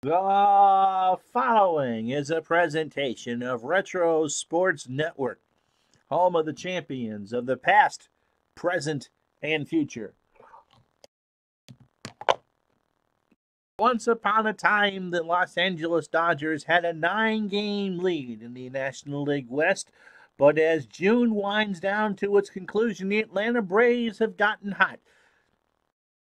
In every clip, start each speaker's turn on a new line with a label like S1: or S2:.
S1: The following is a presentation of Retro Sports Network, home of the champions of the past, present, and future. Once upon a time, the Los Angeles Dodgers had a 9-game lead in the National League West, but as June winds down to its conclusion, the Atlanta Braves have gotten hot.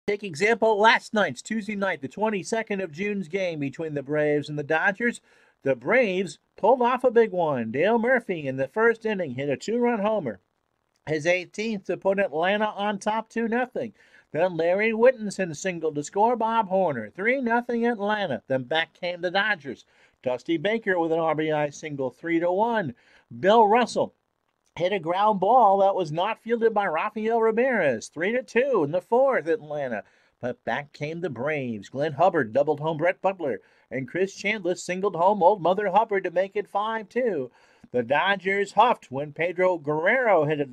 S1: Take example last night's Tuesday night, the 22nd of June's game between the Braves and the Dodgers. The Braves pulled off a big one. Dale Murphy in the first inning hit a 2-run homer, his 18th, to put Atlanta on top 2-0. Then Larry Whittinson singled to score Bob Horner, 3-0 Atlanta. Then back came the Dodgers. Dusty Baker with an RBI single, 3-1. Bill Russell hit a ground ball that was not fielded by Rafael Ramirez, 3-2 in the fourth, Atlanta. But back came the Braves. Glenn Hubbard doubled home Brett Butler, and Chris Chandler singled home Old Mother Hubbard to make it 5-2. The Dodgers huffed when Pedro Guerrero hit a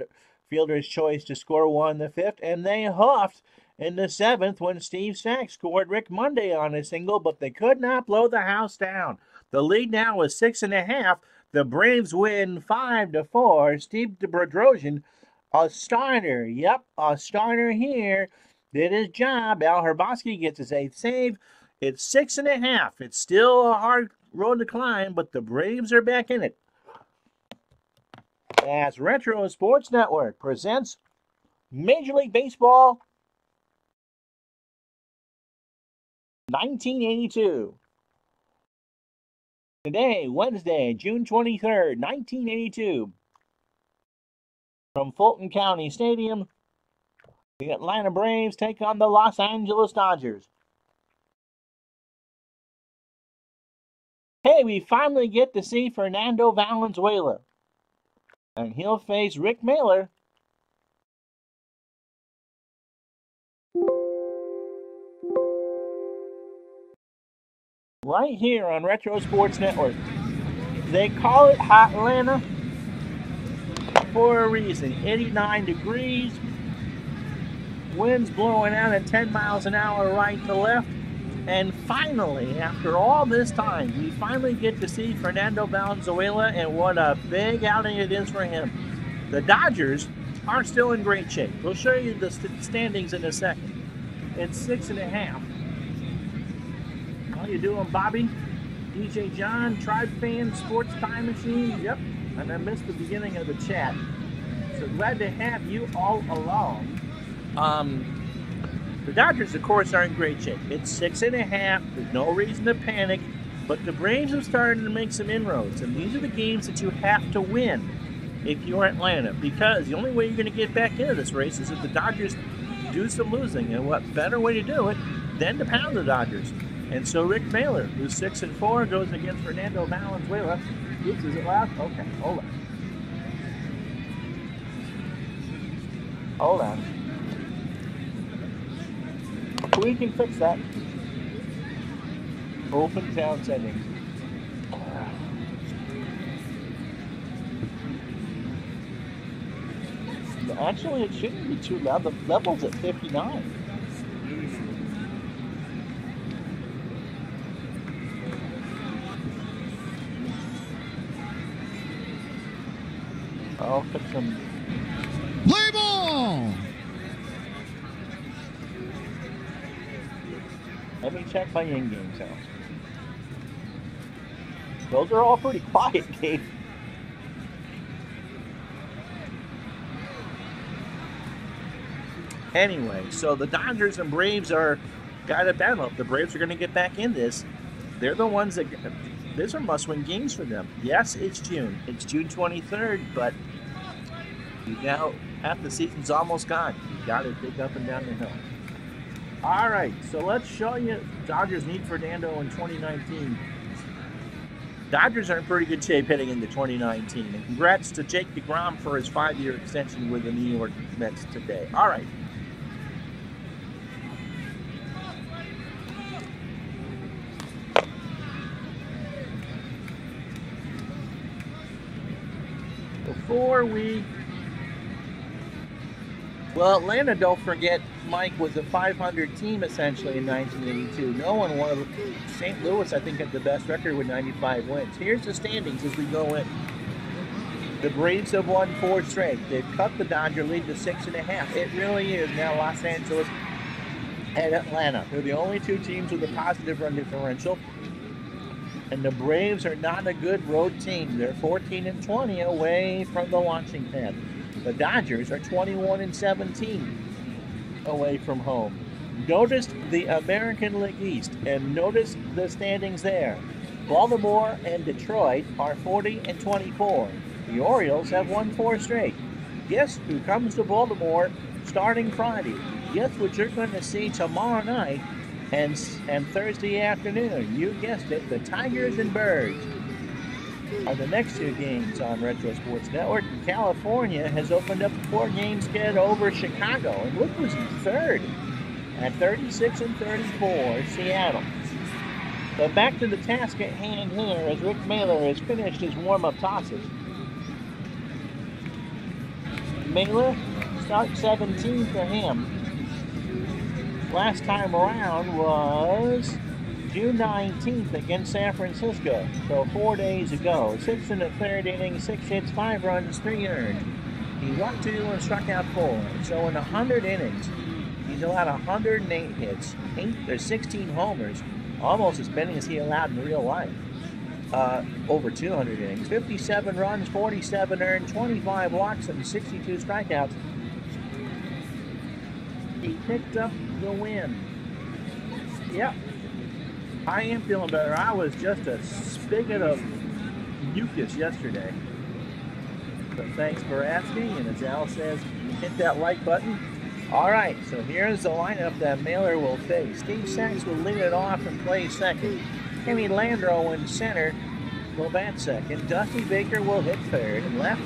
S1: fielder's choice to score one in the fifth, and they huffed in the seventh when Steve Sack scored Rick Monday on a single, but they could not blow the house down. The lead now is 6.5. The Braves win 5-4. Steve Bedrosian, a starter. Yep, a starter here. Did his job. Al Hrabosky gets his 8th save. It's 6.5. It's still a hard road to climb, but the Braves are back in it. As Retro Sports Network presents Major League Baseball 1982. Today, Wednesday, June 23rd, 1982. From Fulton County Stadium, the Atlanta Braves take on the Los Angeles Dodgers. Hey, we finally get to see Fernando Valenzuela. And he'll face Rick Mailer. Right here on Retro Sports Network. They call it Hot Atlanta for a reason. 89 degrees, winds blowing out at 10 miles an hour right to left. And finally, after all this time, we finally get to see Fernando Valenzuela, and what a big outing it is for him. The Dodgers are still in great shape. We'll show you the standings in a second. It's 6.5. How you doing, Bobby? DJ John, Tribe Fan, Sports Time Machine. Yep, and I missed the beginning of the chat. So glad to have you all along. The Dodgers, of course, are in great shape. It's 6.5. There's no reason to panic. But the Braves have started to make some inroads. And these are the games that you have to win if you're Atlanta. Because the only way you're going to get back into this race is if the Dodgers do some losing. And what better way to do it than to pound the Dodgers? And so Rick Mailer, who's 6-4, goes against Fernando Valenzuela. Oops, is it loud? Okay, hold on. Hold on. We can fix that. Open sound settings. Actually, it shouldn't be too loud. The level's at 59. I'll fix them.
S2: Play ball!
S1: Let me check my in-game sounds. Those are all pretty quiet, Dave. Anyway, so the Dodgers and Braves are got a battle. If the Braves are going to get back in this, they're the ones that... These are must-win games for them. Yes, it's June. It's June 23rd, but now half the season's almost gone. You've got to dig up and down the hill. All right, so let's show you Dodgers need Fernando in 2019. Dodgers are in pretty good shape heading into 2019. And congrats to Jake DeGrom for his 5-year extension with the New York Mets today. All right. Before we Well, Atlanta, don't forget, Mike, was a 500 team essentially in 1982. No one won. St. Louis, I think, had the best record with 95 wins. Here's the standings as we go in. The Braves have won 4 straight. They've cut the Dodger lead to 6.5. It really is now Los Angeles and Atlanta. They're the only 2 teams with a positive run differential. And the Braves are not a good road team. They're 14-20 away from the launching pad. The Dodgers are 21-17 away from home. Notice the American League East and notice the standings there. Baltimore and Detroit are 40-24. The Orioles have won 4 straight. Guess who comes to Baltimore starting Friday? Guess what you're going to see tomorrow night and Thursday afternoon? You guessed it, the Tigers and Birds are the next 2 games on Retro Sports Network. And California has opened up a 4-game skid over Chicago. And look who's in third at 36-34, Seattle. But back to the task at hand here as Rick Mailer has finished his warm-up tosses. Mailer, start 17 for him. Last time around was June 19th against San Francisco, so 4 days ago. 6 in the 3rd inning, 6 hits, 5 runs, 3 earned. He walked 2 and struck out 4. So in 100 innings, he's allowed 108 hits, 16 homers, almost as many as he allowed in real life. Over 200 innings, 57 runs, 47 earned, 25 walks, and 62 strikeouts. He picked up the win. Yep. I am feeling better. I was just a spigot of mucus yesterday. So thanks for asking. And as Al says, hit that like button. All right, so here's the lineup that Mailer will face. Steve Sachs will lead it off and play second. Kenny Landreau in center will bat second. Dusty Baker will hit third and left.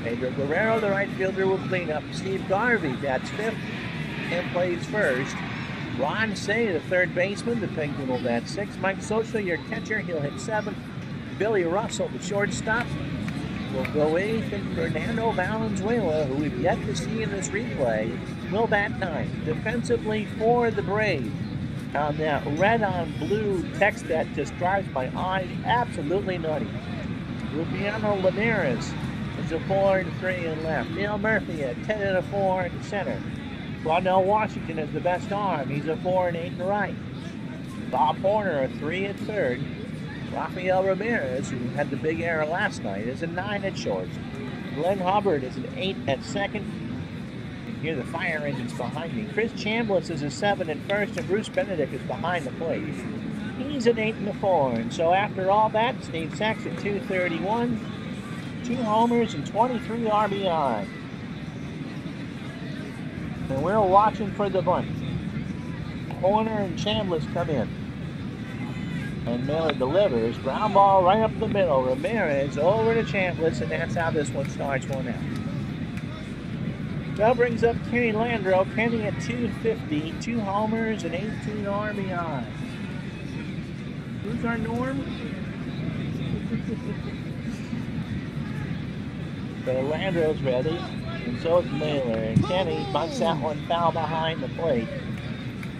S1: Pedro Guerrero, the right fielder, will clean up. Steve Garvey bats fifth and plays first. Ron Say, the third baseman, the Penguin will bat sixth. Mike Sosa, your catcher, he'll hit seventh. Billy Russell, the shortstop, will go eighth. And Fernando Valenzuela, who we've yet to see in this replay, will bat ninth. Defensively for the Braves, on that red on blue text that just drives my eyes absolutely nutty. Rubiano Linares is a 4-3 in left. Neil Murphy at 10-4 in center. Ronell Washington is the best arm. He's a 4-8 in right. Bob Horner, a 3 at third. Rafael Ramirez, who had the big error last night, is a 9 at short. Glenn Hubbard is an 8 at second. You can hear the fire engines behind me. Chris Chambliss is a 7 at first, and Bruce Benedict is behind the plate. He's an 8 and a 4. And so after all that, Steve Sachs at 231, 2 homers and 23 RBI. And we're watching for the bunt. Horner and Chambliss come in. And Mailer delivers. Ground ball right up the middle. Ramirez over to Chambliss, and that's how this one starts 1 out. That brings up Kenny Landreau. Kenny at 250, 2 homers and 18 RBI. Who's our Norm? So Landreau's ready. And so is Mailer. And Kenny bunts that one foul behind the plate.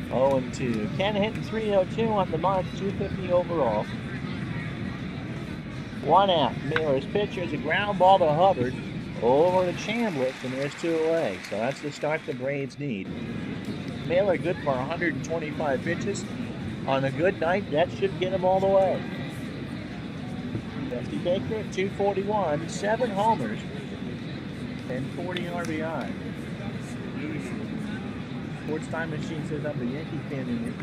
S1: 0-2. Ken hitting 302 on the mark, 250 overall. 1 out. Mailer's pitcher is a ground ball to Hubbard. Over to Chambliss, and there's 2 away. So that's the start the Braves need. Mailer good for 125 pitches. On a good night, that should get him all the way. Dusty Baker at 241, 7 homers, and 40 RBI. Sports Time Machine says I'm the Yankee fan in here.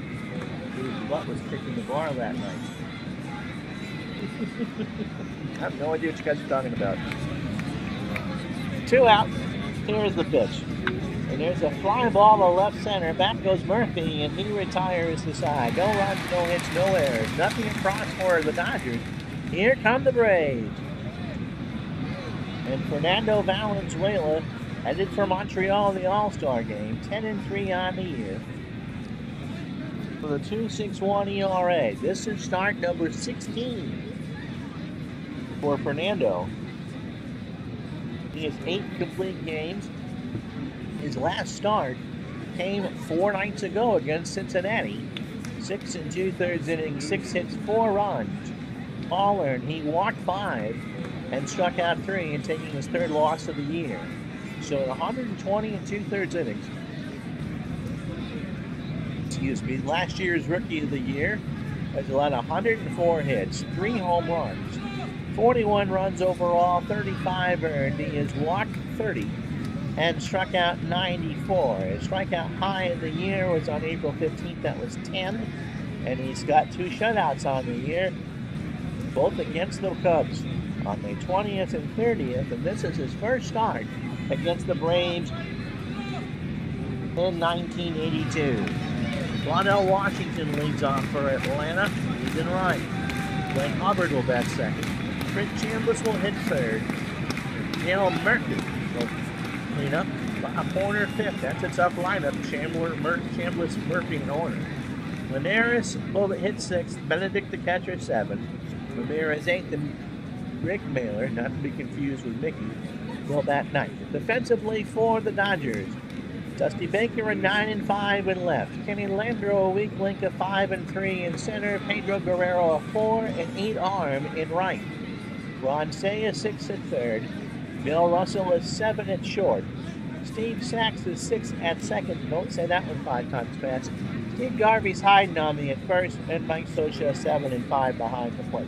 S1: His butt was kicking the bar that night. I have no idea what you guys are talking about. 2 out. Here's the pitch. And there's a fly ball to left center. Back goes Murphy, and he retires the side. No runs, no hits, no errors. Nothing across for the Dodgers. Here come the Braves. And Fernando Valenzuela headed for Montreal in the All-Star game. 10-3 on the year. For the 2.61 ERA. This is start number 16 for Fernando. He has 8 complete games His last start came 4 nights ago against Cincinnati. 6 2/3 innings, 6 hits, 4 runs. All earned. He walked 5 and struck out 3, and taking his 3rd loss of the year. So 120 2/3 innings. Excuse me. Last year's Rookie of the Year has allowed 104 hits, 3 home runs, 41 runs overall, 35 earned. He has walked 30 and struck out 94. His strikeout high of the year was on April 15th. That was 10. And he's got 2 shutouts on the year, both against the Cubs on May 20th and 30th. And this is his first start against the Braves in 1982. Waddell Washington leads off for Atlanta. He's in right. Glenn Hubbard will bat second. Chris Chambliss will hit third. Dale Murphy will clean up. Bob Horner fifth. That's a tough lineup. Chambliss, Murphy, and Horner. Linares will hit sixth. Benedict the catcher seventh. Ramirez eighth, and Rick Mailer, not to be confused with Mickey, will bat ninth. Defensively for the Dodgers, Dusty Baker a 9-5 in left. Kenny Landreau a weak link of 5-3 in center. Pedro Guerrero a 4-8 arm in right. Ron Say a 6 at third. Bill Russell a 7 at short. Steve Sachs is 6 at second. Don't say that one 5 times fast. Steve Garvey's hiding on me at first, and Mike Scioscia 7-5 behind the plate.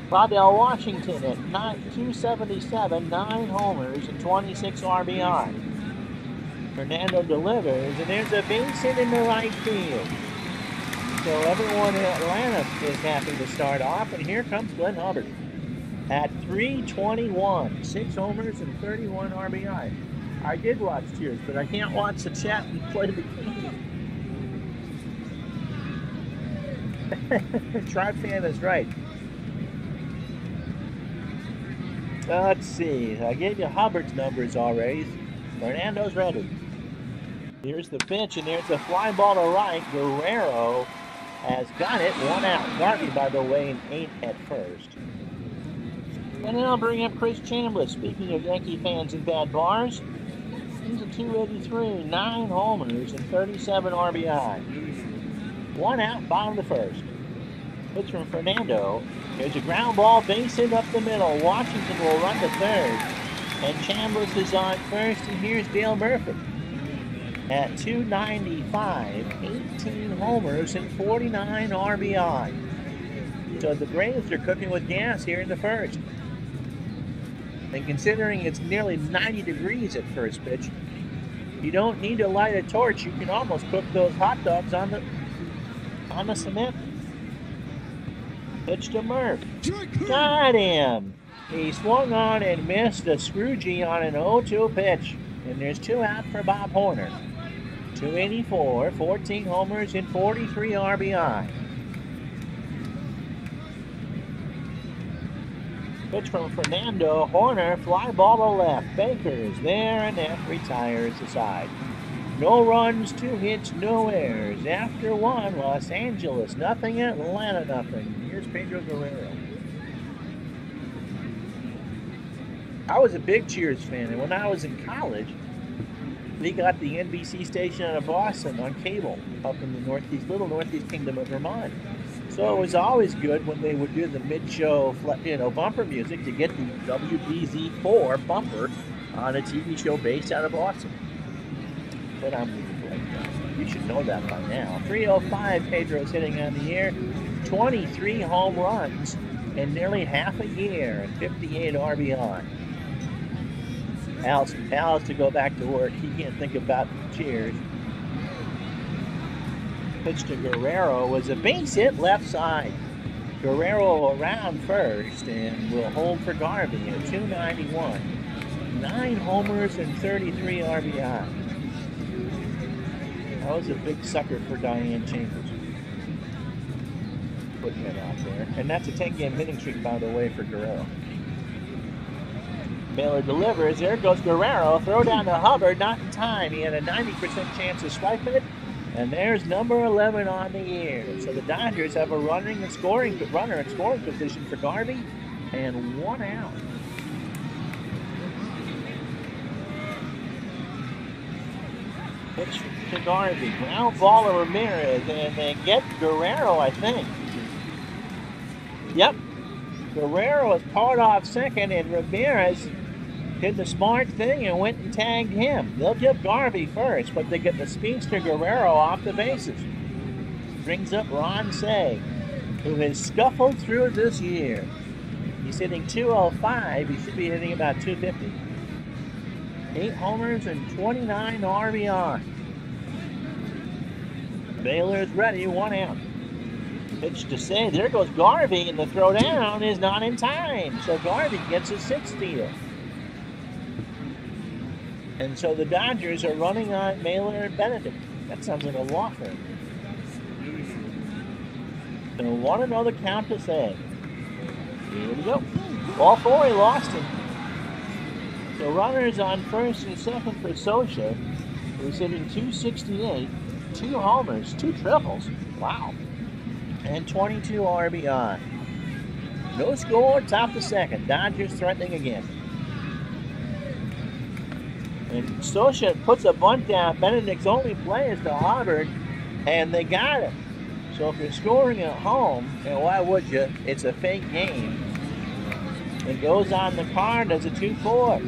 S1: Waddell Washington at 277, 9 homers and 26 RBI. Fernando delivers, and there's a base hit in the right field. So everyone in Atlanta is happy to start off, and here comes Glenn Hubbard at 321, 6 homers and 31 RBI. I did watch Cheers, but I can't watch the chat and play the game. Tribe fan is right. Let's see. I gave you Hubbard's numbers already. Fernando's ready. Here's the pitch, and there's a fly ball to right. Guerrero has got it. 1 out. Garvey, by the way, an 8 at first. And then I'll bring up Chris Chambliss. Speaking of Yankee fans in bad bars, he's a 283, 9 homers and 37 RBI. 1 out, bottom of the first. Pitch from Fernando. There's a ground ball, base hit up the middle. Washington will run to third. And Chambliss is on first, and here's Dale Murphy at 295, 18 homers and 49 RBI. So the Braves are cooking with gas here in the first. And considering it's nearly 90 degrees at first pitch, you don't need to light a torch. You can almost cook those hot dogs on the cement. Pitch to Murph. Got him. He swung on and missed a Scroogey on an 0-2 pitch. And there's 2 out for Bob Horner. 284, 14 homers and 43 RBI. Pitch from Fernando. Horner, fly ball to left. Baker is there, and that retires the side. No runs, 2 hits, no errors. After 1, Los Angeles nothing, Atlanta nothing. Here's Pedro Guerrero. I was a big Cheers fan, and when I was in college, we got the NBC station out of Boston on cable up in the little northeast kingdom of Vermont. So it was always good when they would do the mid-show, bumper music to get the WBZ4 bumper on a TV show based out of Boston. But I'm like, you should know that by now. 305 Pedro's hitting on the year, 23 home runs in nearly half a year, and 58 RBI. Al's to go back to work. He can't think about Cheers. Pitch to Guerrero was a base hit left side. Guerrero around first and will hold for Garvey at 291. 9 homers and 33 RBI. I was a big sucker for Diane Chambers. Putting it out there. And that's a 10-game hitting streak, by the way, for Guerrero. Mailer delivers. There goes Guerrero. Throw down to Hubbard. Not in time. He had a 90% chance of swiping it. And there's number 11 on the year. So the Dodgers have a runner in scoring position for Garvey. And 1 out. Pitch to Garvey. Ground ball to Ramirez, and they get Guerrero, I think. Yep. Guerrero is caught off second, and Ramirez did the smart thing and went and tagged him. They'll give Garvey first, but they get the speedster Guerrero off the bases. Brings up Ron Say, who has scuffled through this year. He's hitting 205. He should be hitting about 250. 8 homers and 29 RBI. Baylor's ready, 1 out. Pitch to Say, there goes Garvey, and the throw down is not in time. So Garvey gets a 6th steal. And so the Dodgers are running on Mailer and Benedict. That sounds like a law firm. So 1-0 the count to Say. Here we go. Ball 4, he lost him. So runners on first and second for Socha, who's hitting 268, 2 homers, 2 triples. Wow. And 22 RBI. No score, top the second. Dodgers threatening again. And Socha puts a bunt down. Benedict's only play is to Hubbard, and they got it. So if you're scoring at home, and why would you? It's a fake game. It goes on the card as a 2-4.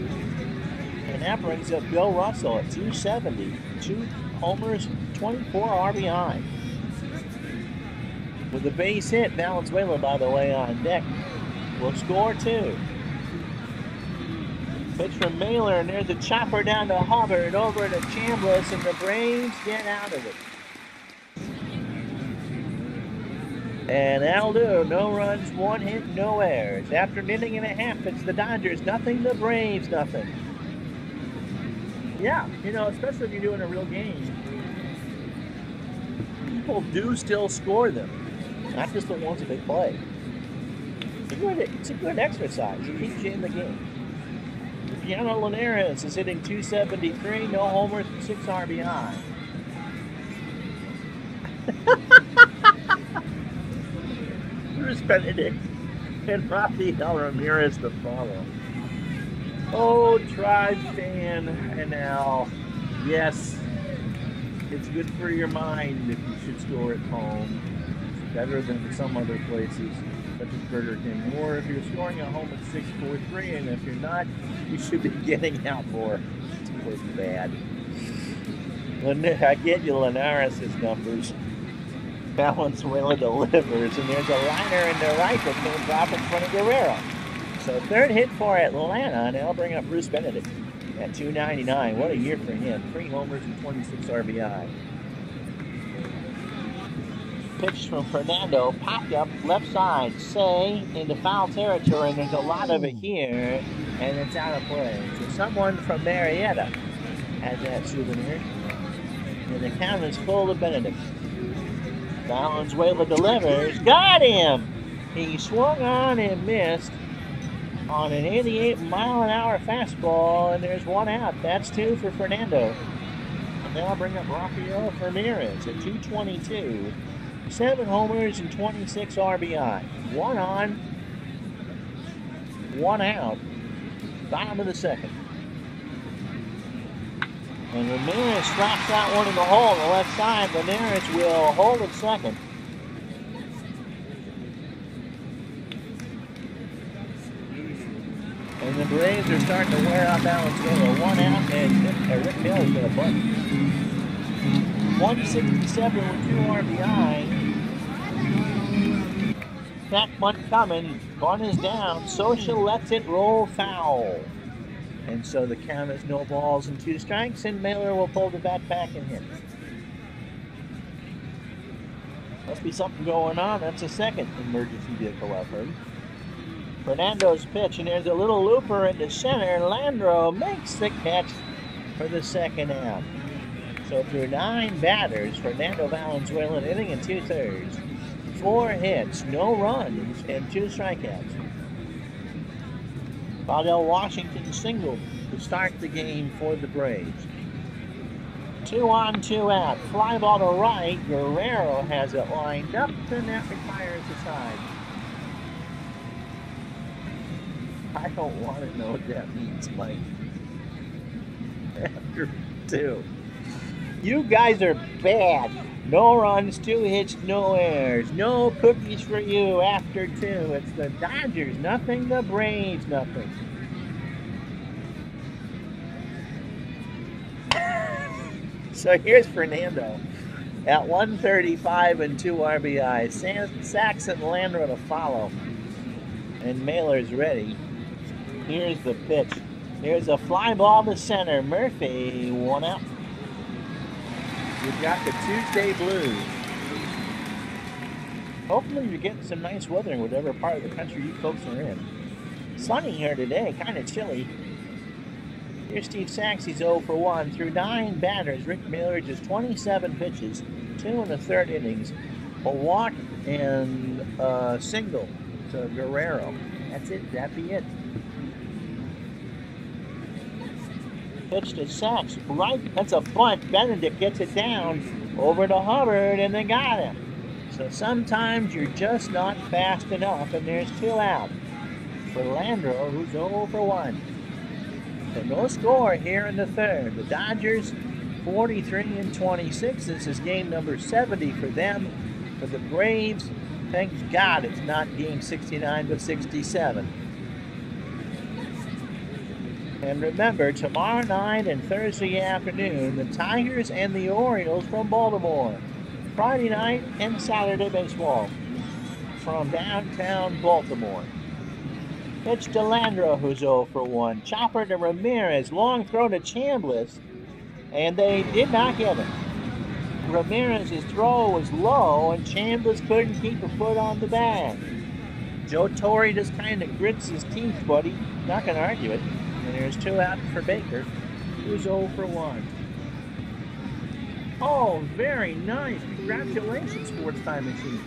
S1: And that brings up Bill Russell at 270. 2 homers, 24 RBI. With a base hit, Valenzuela, by the way, on deck, will score 2. Pitch from Mailer, and there's a chopper down to Hubbard, over to Chambliss, and the Braves get out of it. And that'll do. No runs, 1 hit, no errors. After an inning and a half, it's the Dodgers nothing, the Braves nothing. Yeah, you know, especially if you're doing a real game, people do still score them, not just the ones that they play. It's a good exercise. It keeps you in the game. Piano Linares is hitting 273, no homers, 6 RBI. Bruce Benedict and Rafael Ramirez to follow. Oh, Tribe fan, and now, yes, it's good for your mind if you should score at home. It's better than some other places, such as Burger King. Or if you're scoring at home at 643, and if you're not, you should be getting out more. It's bad. I get you Linares' numbers. Valenzuela delivers, and there's a liner in the right that's going to drop in front of Guerrero. So 3rd hit for Atlanta, and that'll bring up Bruce Benedict at 299. What a year for him. 3 homers and 26 RBI. Pitch from Fernando, popped up left side. Say into foul territory, and there's a lot of it here, and it's out of play. So someone from Marietta has that souvenir. And the count is full to Benedict. Valenzuela delivers. Got him! He swung on and missed on an 88-mile-an-hour fastball, and there's 1 out. That's 2 for Fernando. And now I'll bring up Rafael Ramirez at 222. 7 homers and 26 RBI. 1 on, 1 out. Bottom of the second. And Ramirez slaps that one in the hole on the left side. Ramirez will hold at second. And the Braves are starting to wear out Valenzuela. 1 out, and Rick Miller's going to bunt. 167 with 2 RBI. That bunt coming. Bunt is down. Socha lets it roll foul. And so the count is no balls and 2 strikes, and Mailer will pull the bat back and hit. Must be something going on. That's a second emergency vehicle I've heard. Fernando's pitch, and there's a little looper into center. Landro makes the catch for the 2nd out. So through 9 batters, Fernando Valenzuela, an inning and 2/3. 4 hits, no runs, and 2 strikeouts. Valdell Washington singled to start the game for the Braves. 2 on, 2 out. Fly ball to right. Guerrero has it lined up, and that retires the side. I don't want to know what that means, Mike. After 2. You guys are bad. No runs, 2 hits, no errors. No cookies for you after 2. It's the Dodgers, nothing. The Braves, nothing. So here's Fernando at 135 and 2 RBIs. Sachs and Landro to follow. And Mailer's ready. Here's the pitch. Here's a fly ball to center. Murphy, 1 out. We've got the Tuesday blues. Hopefully you're getting some nice weather in whatever part of the country you folks are in. Sunny here today, kind of chilly. Here's Steve Sachs, he's 0 for 1. Through 9 batters, Rick Miller just 27 pitches, 2 1/3 innings, a walk and a single to Guerrero. That's it, that'd be it. Pitch to Sachs, right, that's a bunt. Benedict gets it down over to Hubbard, and they got him. So sometimes you're just not fast enough, and there's 2 out for Landro, who's 0 for 1. So no score here in the 3rd. The Dodgers 43 and 26. This is game number 70 for them. For the Braves, thank God it's not game 69 but 67. And remember, tomorrow night and Thursday afternoon, the Tigers and the Orioles from Baltimore. Friday night and Saturday baseball from downtown Baltimore. Pitch to Landro, who's 0 for 1. Chopper to Ramirez, long throw to Chambliss, and they did not get him. Ramirez's throw was low, and Chambliss couldn't keep a foot on the bag. Joe Torre just kind of grits his teeth, buddy. Not going to argue it. And there's 2 out for Baker, who's 0 for 1. Oh, very nice. Congratulations, Sports Time Machine.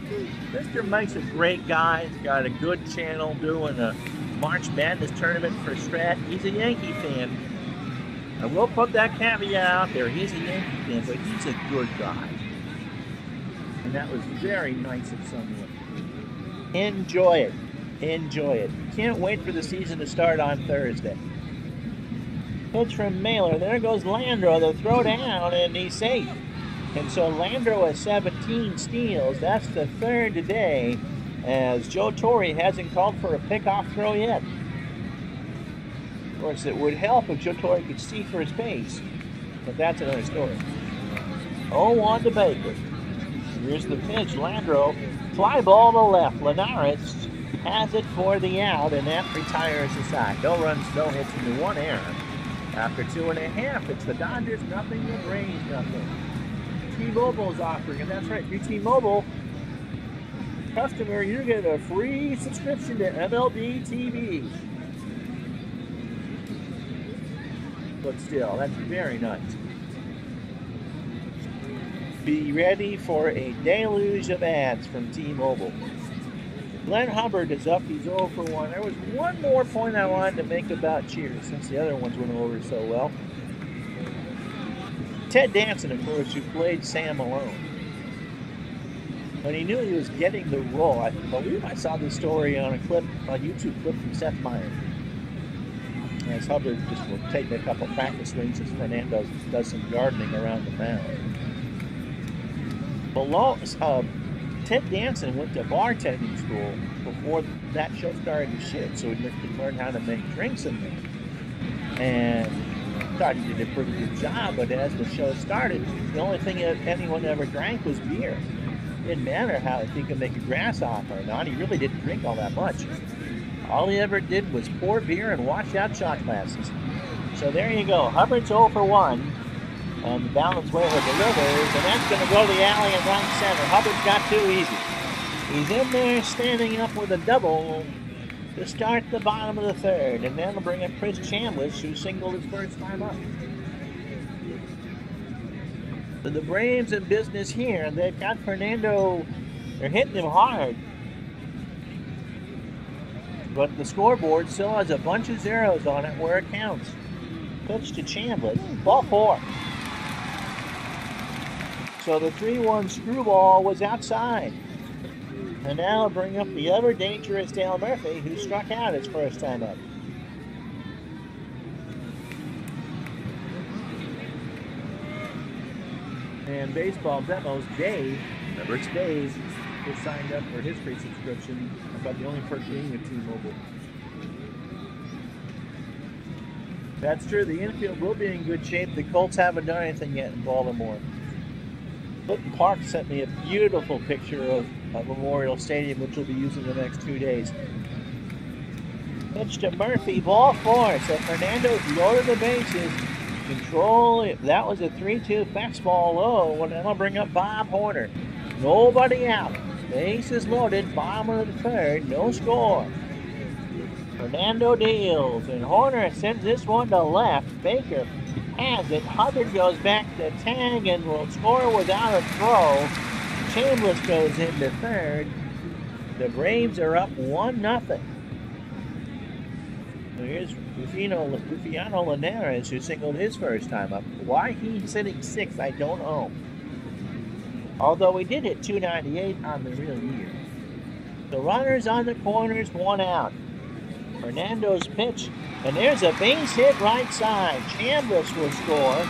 S1: Mr. Mike's a great guy. He's got a good channel doing a March Madness tournament for Strat. He's a Yankee fan. I will put that caveat out there. He's a Yankee fan, but he's a good guy. And that was very nice of someone. Enjoy it. Enjoy it. Can't wait for the season to start on Thursday. Pitch from Mailer. There goes Landro. The throw down, and he's safe. And so Landro has 17 steals. That's the 3rd today, as Joe Torre hasn't called for a pickoff throw yet. Of course, it would help if Joe Torre could see for his base, but that's another story. 0-1 to Baker. Here's the pitch. Landro, fly ball to left. Linares has it for the out, and that retires the side. No runs, no hits, and 1 error. After 2.5, it's the Dodgers, nothing, the Braves, nothing. T-Mobile's offering, and that's right, if you're T-Mobile customer, you get a free subscription to MLB TV. But still, that's very nice. Be ready for a deluge of ads from T-Mobile. Glenn Hubbard is up. He's 0 for 1. There was one more point I wanted to make about Cheers, since the other ones went over so well. Ted Danson, of course, who played Sam Malone. When he knew he was getting the role, I believe I saw this story on a YouTube clip from Seth Meyers. As Hubbard just will take a couple practice swings as Fernando does some gardening around the mound. Ted Danson went to bartending school before that show started to shoot, so he could learn how to make drinks in there. And thought he did a pretty good job, but as the show started, the only thing anyone ever drank was beer. It didn't matter if he could make a grasshopper or not. He really didn't drink all that much. All he ever did was pour beer and wash out shot glasses. So there you go. Hubbard's 0 for 1. And the balance waiver delivers, and that's going to go to the alley and right center. Hubbard's got too easy. He's in there standing up with a double to start the bottom of the 3rd, and that'll bring up Chris Chambliss, who singled his first time up. So the Braves in business here, and they've got Fernando. They're hitting him hard. But the scoreboard still has a bunch of zeros on it where it counts. Pitch to Chambliss. Ball 4. So the 3-1 screwball was outside. And now bring up the ever dangerous Dale Murphy, who struck out his first time up. And baseball demos, Dave, remember it's Dave, who signed up for his free subscription. About the only perk being a T-Mobile. That's true. The infield will be in good shape. The Colts haven't done anything yet in Baltimore. Clinton Park sent me a beautiful picture of Memorial Stadium, which we'll be using the next 2 days. Pitch to Murphy, ball four. So Fernando's loaded the bases. Control. That was a 3-2 fastball low. And that'll bring up Bob Horner. Nobody out. Bases loaded. Bottom of the third. No score. Fernando deals, and Horner sends this one to left. Baker has it. Hubbard goes back to tag and will score without a throw. Chambliss goes into third. The Braves are up 1-0. Here's Luciano Linares, who singled his first time up. Why he's hitting 6, I don't know. Although he did hit 298 on the real year. The runners on the corners, 1 out. Fernando's pitch, and there's a base hit right side. Chambliss will score.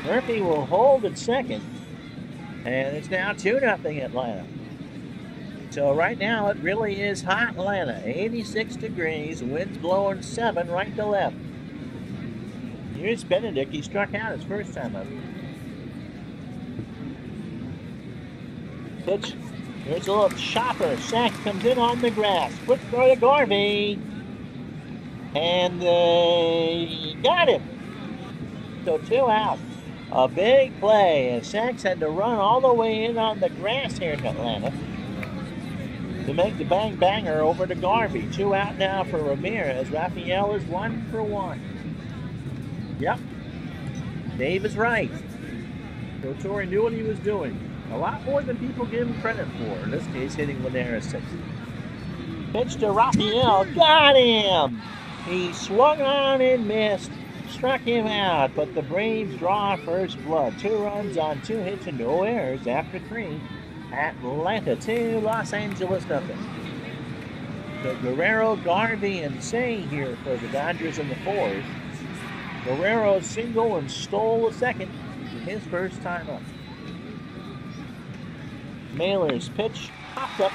S1: Murphy will hold at second, and it's now 2-0 Atlanta. So right now it really is hot Atlanta. 86 degrees, winds blowing 7 right to left. Here's Benedict. He struck out his first time up. Pitch. Here's a little chopper. Sack comes in on the grass. Quick throw to Garvey. And they got him. So 2 out. A big play. And Sachs had to run all the way in on the grass here in Atlanta to make the bang banger over to Garvey. 2 out now for Ramirez. Raphael is 1 for 1. Yep. Dave is right. So Torrey knew what he was doing. A lot more than people give him credit for. In this case, hitting Linares 6. Pitch to Raphael. Got him! He swung on and missed. Struck him out, but the Braves draw first blood. 2 runs on 2 hits and no errors after 3. Atlanta 2, Los Angeles 0. So Guerrero, Garvey, and Say here for the Dodgers in the 4th. Guerrero single and stole a second his first time up. Mailer's pitch popped up.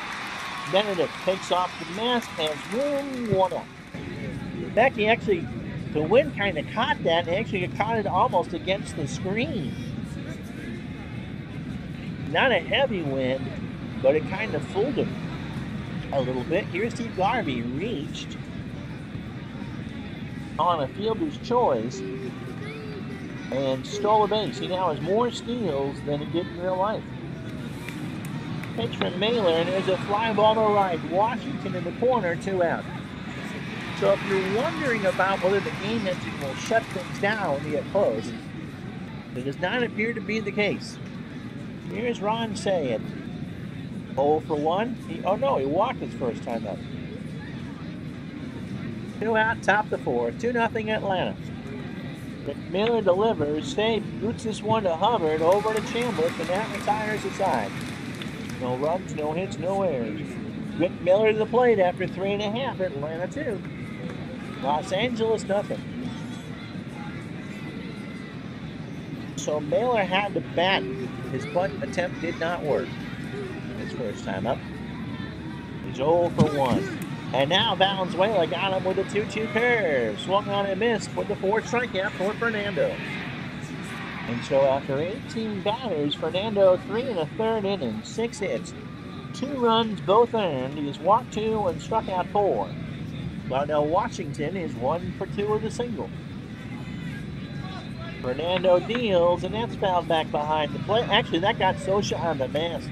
S1: Benedict takes off the mask, has room 1 up. In fact, he actually, the wind kind of caught that and actually caught it almost against the screen. Not a heavy wind, but it kind of fooled him a little bit. Here's Steve Garvey, reached on a fielder's choice and stole a base. He now has more steals than he did in real life. Pitch from Mailer, and there's a fly ball to right. Washington in the corner, 2 out. So if you're wondering about whether the game engine will shut things down when you get close, it does not appear to be the case. Here's Ron Sayed. 0 for 1. He walked his first time up. 2 out, top the 4th. 2-0 Atlanta. Miller delivers. Say boots this one to Hubbard, over to Chambliss, and that retires the side. No runs, no hits, no errors. Rick Miller to the plate after 3.5. Atlanta 2. Los Angeles 0. So Mailer had to bat. His bunt attempt did not work. His first time up. He's 0 for 1. And now Valenzuela got him with a 2-2 curve. Swung on and missed with the 4th strikeout for Fernando. And so after 18 batters, Fernando 3 1/3 innings, 6 hits, 2 runs, both earned. He's walked 2 and struck out 4. Now Washington is 1 for 2 with a single. Fernando deals, and that's fouled back behind the plate. Actually, that got Socha on the mask.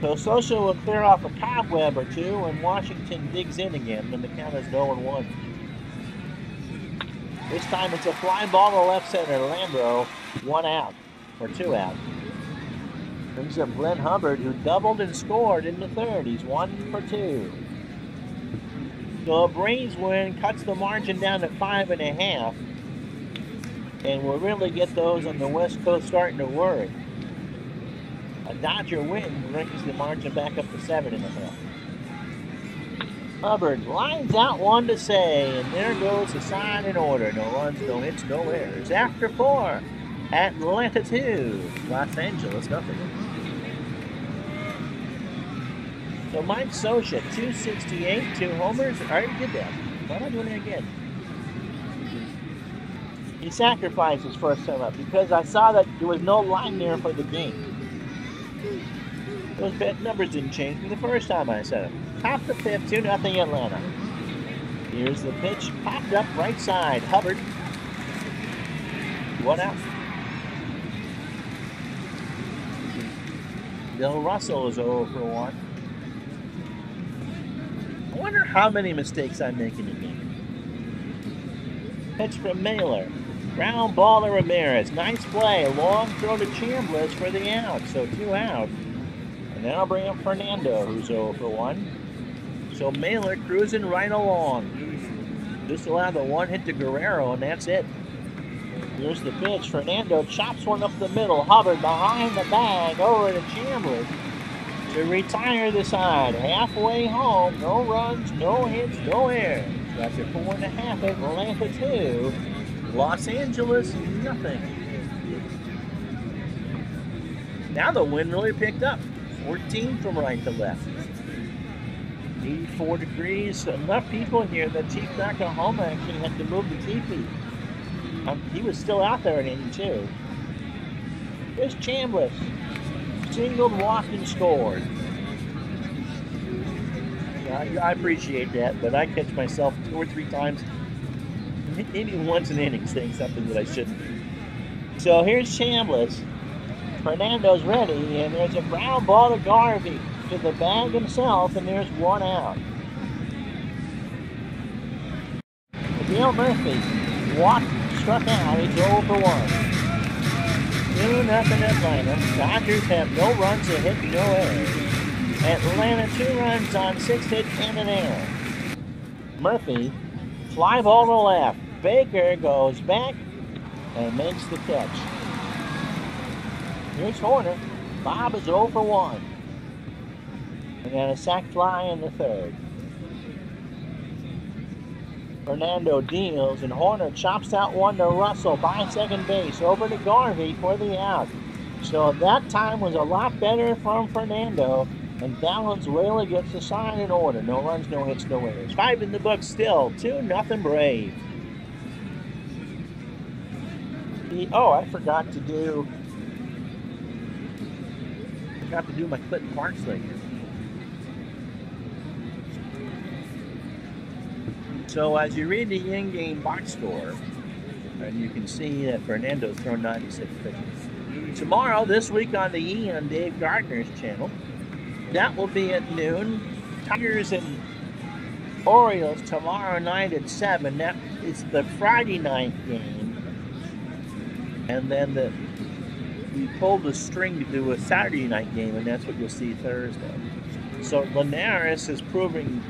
S1: So Socha will clear off a cobweb or 2, and Washington digs in again, and the count is 0-1. This time it's a fly ball to left center. Lambro, 1 out, or 2 out. Brings up Glenn Hubbard, who doubled and scored in the 3rd. He's 1 for 2. So a Braves win cuts the margin down to 5.5. And we'll really get those on the West Coast starting to worry. A Dodger win brings the margin back up to 7.5. Hubbard lines out one to say, and there goes the sign in order. No runs, no hits, no errors. After 4, Atlanta 2, Los Angeles nothing. So Mike Scioscia, 268, 2 homers. I already did that. Why am I doing it again? He sacrificed his first time up because I saw that there was no line there for the game. Those numbers didn't change from the first time I said them. Top the 5th, 2-0 Atlanta. Here's the pitch, popped up right side. Hubbard. 1 out. Bill Russell is 0 for 1. I wonder how many mistakes I'm making again. Pitch from Mailer. Ground ball to Ramirez. Nice play. Long throw to Chambliss for the out. So 2 out. And then I'll bring up Fernando, who's 0 for 1. So Mailer cruising right along. Just allowed the 1 hit to Guerrero, and that's it. Here's the pitch. Fernando chops one up the middle. Hubbard behind the bag over to Chambliss to retire the side. Halfway home. No runs, no hits, no errors. That's your 4.5 Atlanta 2. Los Angeles nothing. Now the wind really picked up. 14 from right to left. 84 degrees. Enough people here that Chief Oklahoma actually had to move the teepee. He was still out there in 82. Here's Chambliss. Singled, walked, and scored. I appreciate that, but I catch myself 2 or 3 times, maybe once an inning, saying something that I shouldn't. So here's Chambliss. Fernando's ready, and there's a ground ball to Garvey to the bag himself, and there's 1 out. Dale Murphy walked, struck out. He's 0 for 1. 2-0 Atlanta. Dodgers have no runs, a hit, no errors. Atlanta 2 runs on 6 hits and an error. Murphy, fly ball to left. Baker goes back and makes the catch. Here's Horner. Bob is 0 for 1. And then a sac fly in the 3rd. Fernando deals, and Horner chops out 1 to Russell by second base. Over to Garvey for the out. So that time was a lot better from Fernando. And Valenzuela gets the sign in order. No runs, no hits, no errors. 5 in the book still. 2-0 Brave. I forgot to do my Clinton Parsley. So as you read the in-game box score, and you can see that Fernando's thrown 96 pitches. Tomorrow, this week on the E on Dave Gardner's channel, that will be at noon. Tigers and Orioles tomorrow night at 7. That is the Friday night game. And then we pulled the string to do a Saturday night game, and that's what you'll see Thursday. So Linares is proving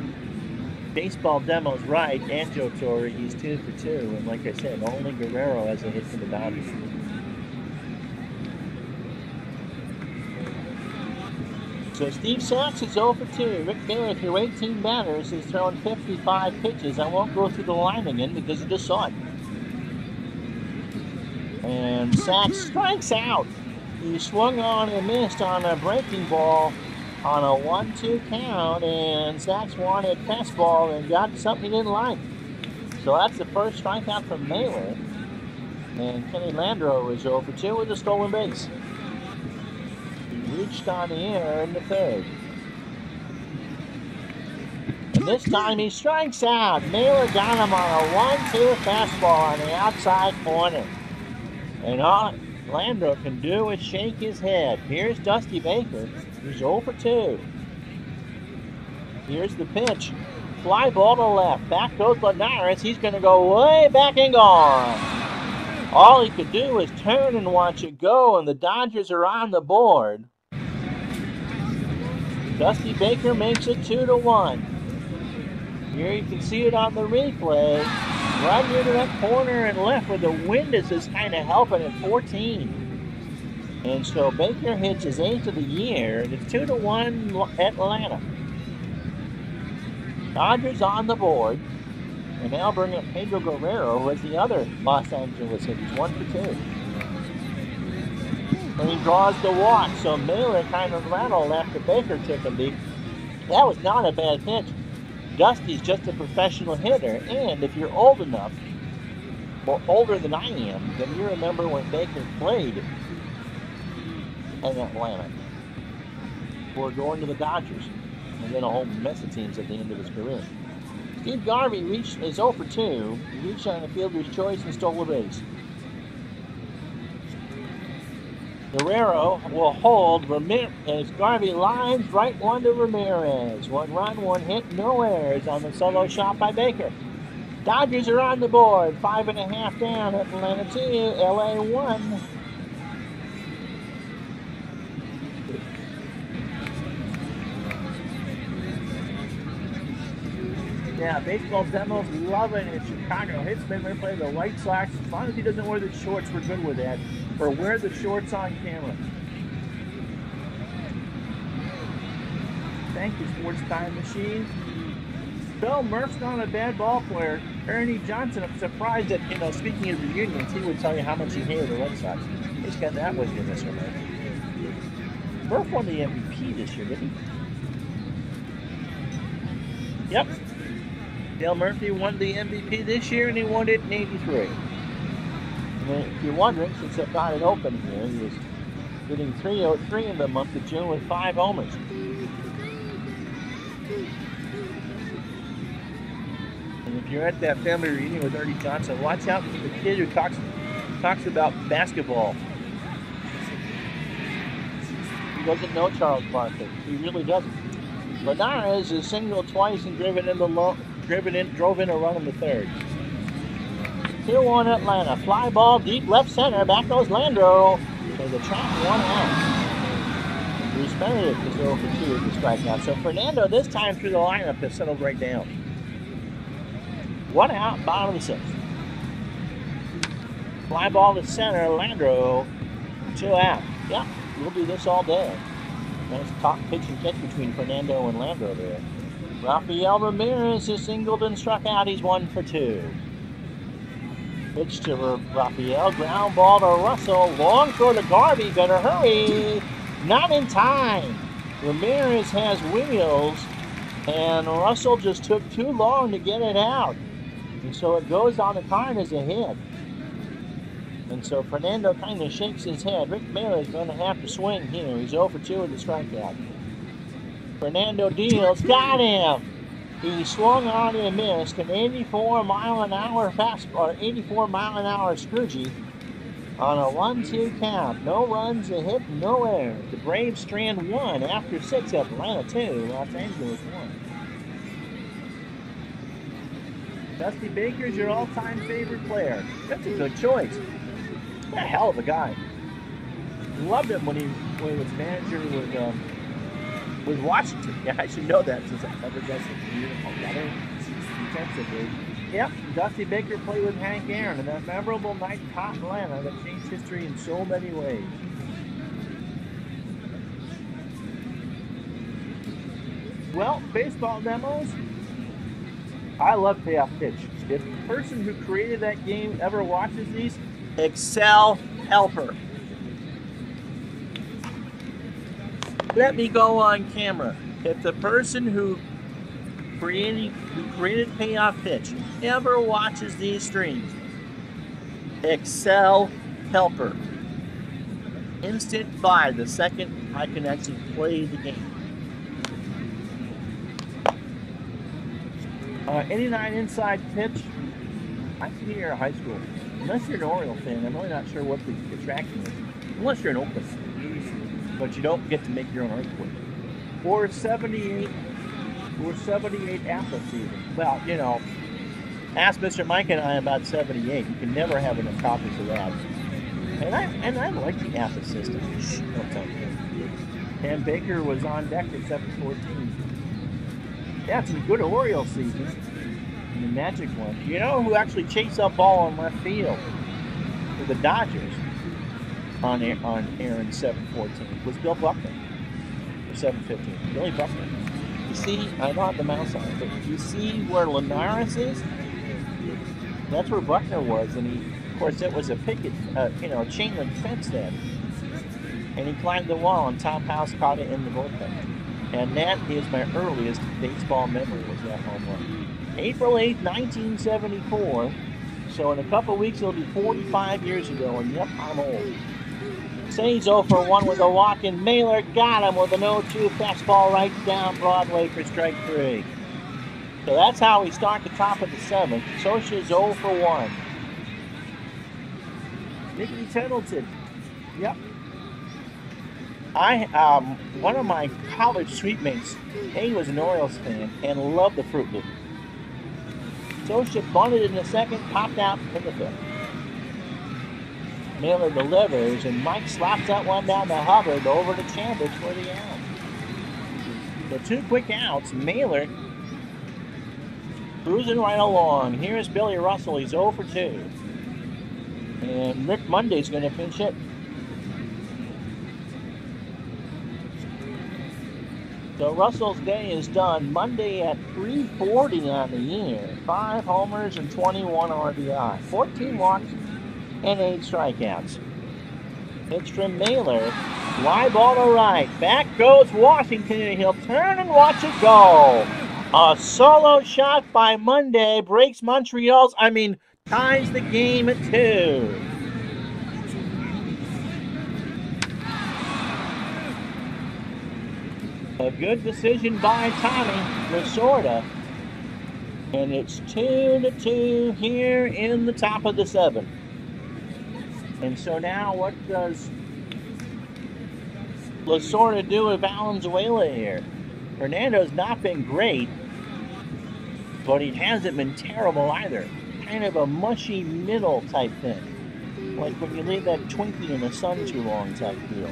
S1: baseball demos right, and Joe Torre, he's 2 for 2. And like I said, only Guerrero has a hit for the Dodgers. So Steve Sachs is 0 for 2. Rick Taylor, through 18 batters, has thrown 55 pitches. I won't go through the line again because you just saw it. And Sachs strikes out. He swung on and missed on a breaking ball on a 1-2 count, and Sachs wanted fastball and got something he didn't like. So that's the first strikeout from Mailer. And Kenny Landreau is 0 for 2 with a stolen base. He reached on the air in the 3rd. And this time he strikes out. Mailer got him on a 1-2 fastball on the outside corner. And all Landreau can do is shake his head. Here's Dusty Baker, who's 0 for 2. Here's the pitch. Fly ball to left. Back goes Linares. He's going to go way back and gone. All he could do is turn and watch it go, and the Dodgers are on the board. Dusty Baker makes it 2-1. Here you can see it on the replay. Right near to that corner and left where the wind is just kind of helping at 14. And so Baker hits his 8th of the year, and it's 2-1 Atlanta. Dodgers on the board. And now bring up Pedro Guerrero, who is the other Los Angeles hit. He's 1 for 2. And he draws the walk, so Mailer kind of rattled after Baker took a lead. That was not a bad pitch. Dusty's just a professional hitter, and if you're old enough, or older than I am, then you remember when Baker played in Atlanta before going to the Dodgers, and then a whole mess of teams at the end of his career. Steve Garvey is 0 for 2. He reached on a fielder's choice and stole a base. Guerrero will hold as Garvey lines right one to Ramirez. 1 run, 1 hit, no errors on the solo shot by Baker. Dodgers are on the board. 5.5 down. Atlanta 2, LA 1. Yeah, baseball demos loving it in Chicago. Hitzman may play the White Sox. As long as he doesn't wear the shorts, we're good with that. Or wear the shorts on camera. Thank you, Sports Time Machine. Bill Murph's not a bad ball player. Ernie Johnson, I'm surprised that, speaking of reunions, he would tell you how much he hated the Red Sox. He's got that with you this one, right? Murph won the MVP this year, didn't he? Yep. Dale Murphy won the MVP this year, and he won it in '83. And if you're wondering, since I've got it open here, he was hitting .303 in the month of June with 5 homers. And if you're at that family reunion with Ernie Johnson, watch out for the kid who talks about basketball. He doesn't know Charles Barkley. He really doesn't. Linares has singled twice and drove in a run in the third. 2-1 Atlanta. Fly ball deep left center. Back goes Landro. So the track 1 out. Bruce Meredith is 0 for 2 with the strikeout. So Fernando this time through the lineup has settled right down. 1 out, bottom of the 6th. Fly ball to center. Landro. 2 out. Yep, we'll do this all day. Nice top pitch and catch between Fernando and Landro there. Rafael Ramirez is singled and struck out. He's 1 for 2. Pitch to Rafael. Ground ball to Russell. Long throw to Garvey. Better hurry. Not in time. Ramirez has wheels, and Russell just took too long to get it out. And so it goes on the card as a hit. And so Fernando kind of shakes his head. Rick Mailer is going to have to swing here. He's 0 for 2 with the strikeout. Fernando deals. Got him! He swung on and missed an 84-mile-an-hour fastball, or 84-mile-an-hour Scroogie on a 1-2 count. No runs, a hit, no errors. The Braves strand 1 after 6. Atlanta 2, Los Angeles 1. Dusty Baker's your all-time favorite player. That's a good choice. What a hell of a guy. Loved him when he was manager with Washington. Yeah, I should know that since I've never done some beautiful better defensively. Yep, Dusty Baker played with Hank Aaron in that memorable night in Atlanta that changed history in so many ways. Well, baseball demos. I love payoff pitch. If the person who created that game ever watches these, Excel helper. Let me go on camera. If the person who created payoff pitch ever watches these streams, Excel helper. Instant 5 the second I can actually play the game. 89 inside pitch. I think you're high school. Unless you're an Oriole fan, I'm really not sure what the attraction is. Unless you're an Oakland fan. But you don't get to make your own earthquake. Or 78 apple season. Well, ask Mr. Mike and I about 78. You can never have enough copies of that. And I like the apple system. Shh, don't tell me. And Baker was on deck at 7-14. Yeah, it's a good Oriole season. And the Magic one. You know who actually chased that ball in left field for the Dodgers on Aaron's 7-14 was Bill Buckner for 7-15. Billy Buckner. You see, I don't have the mouse on, but you see where Linares is? That's where Buckner was, and of course, it was a picket, chain link fence then. And he climbed the wall, and Tom House caught it in the bullpen. And that is my earliest baseball memory, was that home run. April 8th, 1974. So in a couple weeks, it'll be 45 years ago, and yep, I'm old. Say's 0 for 1 with a walk, and Mailer got him with an 0-2 fastball right down Broadway for strike 3. So that's how we start the top of the 7th. Scioscia's 0 for 1. Nicky Tettleton. Yep. One of my college suitemates, he was an Orioles fan and loved the Fruit Loop. Scioscia bunted in the 2nd, popped out in the 5th. Mailer delivers, and Mike slaps that one down to Hubbard over to Chambers for the out. So 2 quick outs. Mailer cruising right along. Here's Billy Russell. He's 0 for 2. And Rick Monday's going to pinch hit. So Russell's day is done Monday at .340 on the year. 5 homers and 21 RBI. 14 walks and 8 strikeouts. Pitch from Mailer. Fly ball to right. Back goes Washington. He'll turn and watch it go. A solo shot by Monday breaks ties the game at 2. A good decision by Tommy Lasorda. And it's 2-2 here in the top of the 7th. And so now what does Lasorda do with Valenzuela here? Fernando's not been great, but he hasn't been terrible either. Kind of a mushy middle type thing. Like when you leave that Twinkie in the sun too long type deal.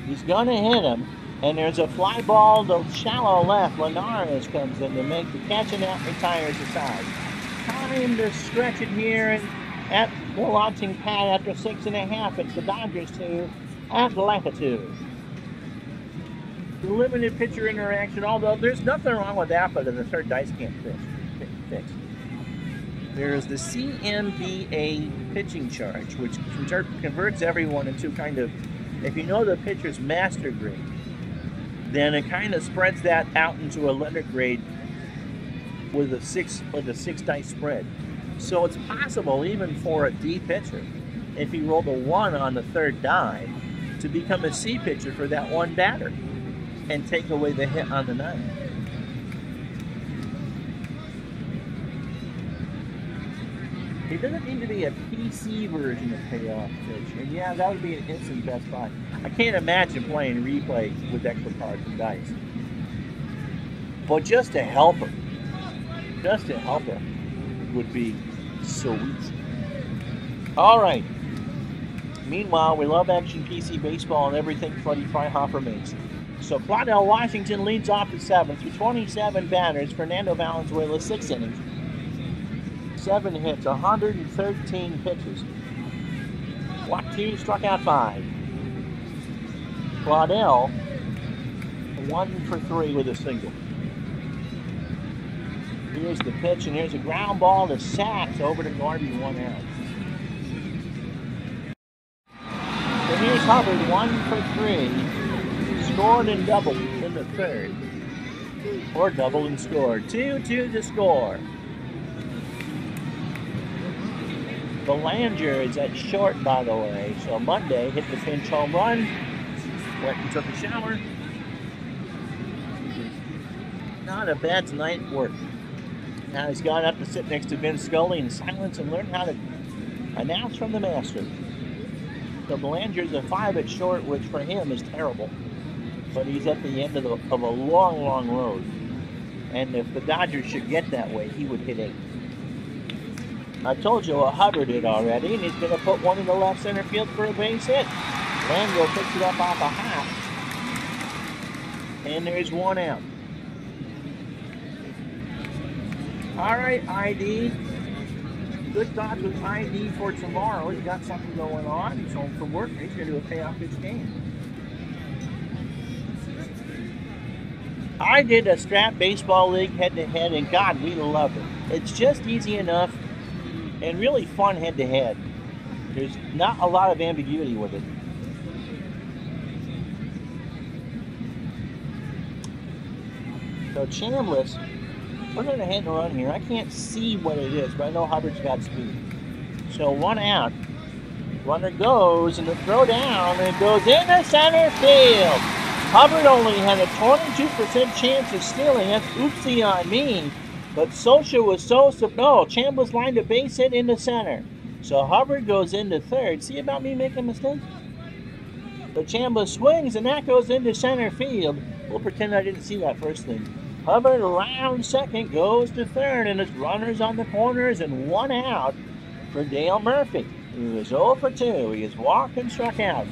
S1: He's going to hit him, and there's a fly ball to shallow left. Linares comes in to make the catch, and that retires aside. Time to stretch it here and at the launching pad after 6.5. It's the Dodgers 2, Atlanta 2. Limited pitcher interaction, although there's nothing wrong with that, but the third dice can't fix. There's the CMBA pitching charge, which converts everyone into kind of, if you know the pitcher's master grade, then it kind of spreads that out into a letter grade with a six dice spread. So it's possible, even for a D pitcher, if he rolled a 1 on the third die, to become a C pitcher for that one batter and take away the hit on the 9. He doesn't need to be a PC version of payoff pitch. And yeah, that would be an instant best buy. I can't imagine playing replay with extra cards and dice. But just a helper would be sweet. All right. Meanwhile, we love action PC baseball and everything Freddie Freihoffer makes. So Claudell Washington leads off the 7th with 27 batters. Fernando Valenzuela 6 innings, 7 hits, 113 pitches. Walked 2, struck out 5. Claudell 1 for 3 with a single. Here's the pitch, and here's a ground ball to Sachs over to Garvey, 1 out. So here's Hubbard, 1 for 3. Scored and doubled in the 3rd. Or doubled and scored. 2-2 to score. Belanger is at short, by the way. So Monday hit the pinch home run. Went and took a shower. Not a bad night work. Now he's gone up to sit next to Vince Scully in silence and learn how to announce from the master. So Belanger's a 5 at short, which for him is terrible. But he's at the end of a long, long road. And if the Dodgers should get that way, he would hit 8. I told you what Hubbard did already, and he's going to put one in the left center field for a base hit. Lango picks it up off a hop. And there's 1 out. All right, ID. Good thoughts with ID for tomorrow. He's got something going on. He's home from work. He's going to do a payoff pitch game. I did a strap baseball league head-to-head, and God, we loved it. It's just easy enough and really fun head-to-head. There's not a lot of ambiguity with it. So Chambliss, we're going to hit and run here. I can't see what it is, but I know Hubbard's got speed. So 1 out. Runner goes, and the throw down, and it goes into center field. Hubbard only had a 22% chance of stealing. That's oopsie on me. But Socha was Chambliss lined a base hit into center. So Hubbard goes into third. See about me making mistakes? So Chambliss swings, and that goes into center field. We'll pretend I didn't see that first thing. Hubbard around second, goes to third, and his runners on the corners, and 1 out for Dale Murphy. He was 0 for 2. He has walked and struck out.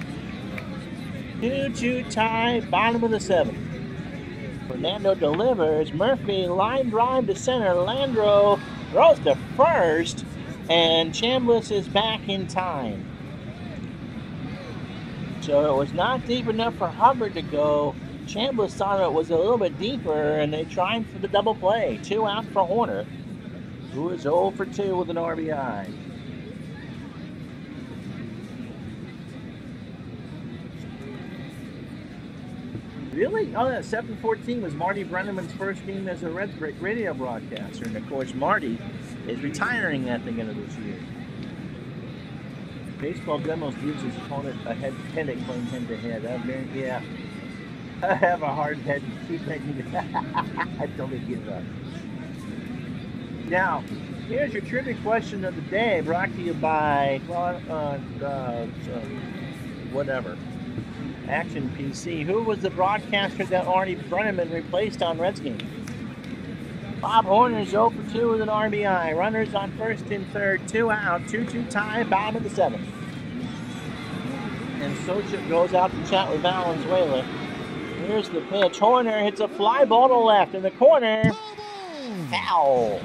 S1: 2-2 tie, bottom of the 7th. Fernando delivers. Murphy line drive to center. Landro throws to first, and Chambliss is back in time. So it was not deep enough for Hubbard to go. Chambliss thought it was a little bit deeper, and they tried for the double play. 2 out for Horner, who is 0 for 2 with an RBI. Really? Oh, that 7-14 was Marty Brenneman's first game as a Reds radio broadcaster. And, of course, Marty is retiring at the end of this year. Baseball Demos gives his opponent a headache playing head-to-head. Yeah. I have a hard head to keep making it. I totally give up. Now, here's your trivia question of the day, brought to you by, whatever. Action PC. Who was the broadcaster that Marty Brenneman replaced on Reds game? Bob Horner's 0 for 2 with an RBI. Runners on first and third, 2 out, 2-2 tie, bottom of the 7th. And Socha goes out to chat with Valenzuela. Here's the pitch. Horner hits a fly ball to left in the corner. Foul.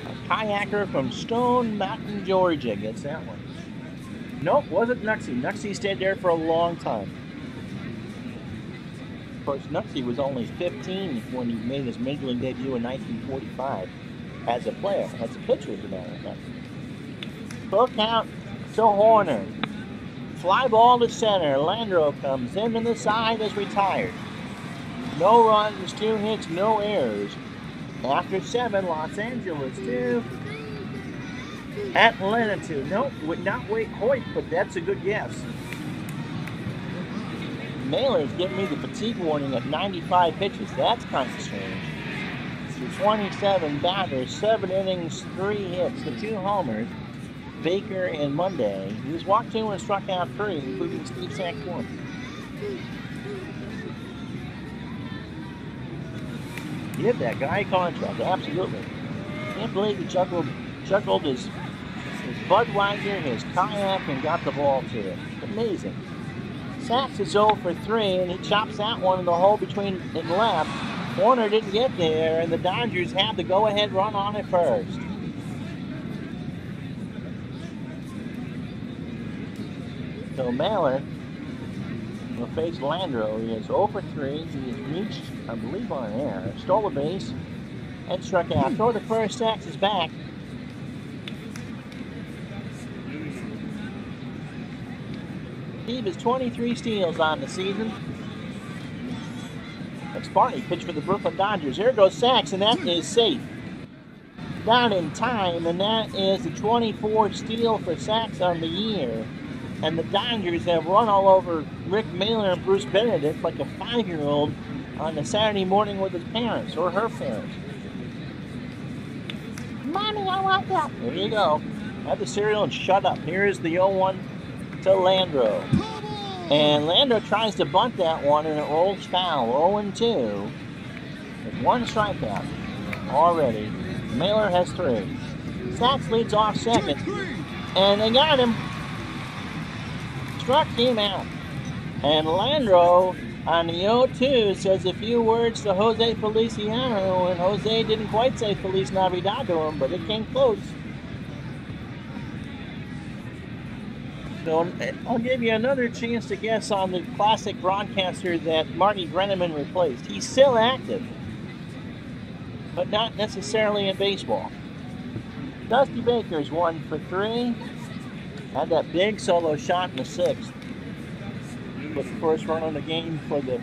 S1: A kayaker from Stone Mountain, Georgia gets that one. Nope, wasn't Nuxie. Nuxie stayed there for a long time. Of course, Nuxie was only 15 when he made his major league debut in 1945 as a player, as a pitcher, as a matter of fact. Full count to Horner. Fly ball to center. Landro comes in the side, is retired. No runs, 2 hits, no errors. After 7, Los Angeles 2. Atlanta 2. Nope, would not wait Hoyt, but that's a good guess. Mailer's giving me the fatigue warning at 95 pitches. That's kind of strange. The 27 batters, 7 innings, 3 hits, the 2 homers. Baker and Monday. He was walked 2 and struck out 3, including Steve sacked 1. Give that guy a contract, absolutely. Can't believe he juggled his Budweiser, his kayak, and got the ball to it. Amazing. Sachs is 0 for 3, and he chops that one in the hole between and left. Horner didn't get there, and the Dodgers have the go-ahead run on it first. So Mailer will face Landro. He is 0 for 3. He has reached, I believe, on air. Stole a base and struck out. Throw to first. Sachs is back. Steve has 23 steals on the season. That's Barney pitched for the Brooklyn Dodgers. Here goes Sachs, and that is safe. Down in time, and that is the 24th steal for Sachs on the year. And the Dodgers have run all over Rick Mailer and Bruce Benedict like a 5-year-old on a Saturday morning with his parents, or her parents. Mommy, I want that. There you go. Have the cereal and shut up. Here's the 0-1 to Landro. And Landro tries to bunt that one, and it rolls foul. 0-2. With 1 strikeout already. Mailer has 3. Sachs leads off second. And they got him. Struck him out. And Landro on the 0-2 says a few words to Jose Feliciano, and Jose didn't quite say Feliz Navidad to him, but it came close. So I'll give you another chance to guess on the classic broadcaster that Marty Brenneman replaced. He's still active, but not necessarily in baseball. Dusty Baker's 1 for 3. Had that big solo shot in the 6th. Put the first run on the game for the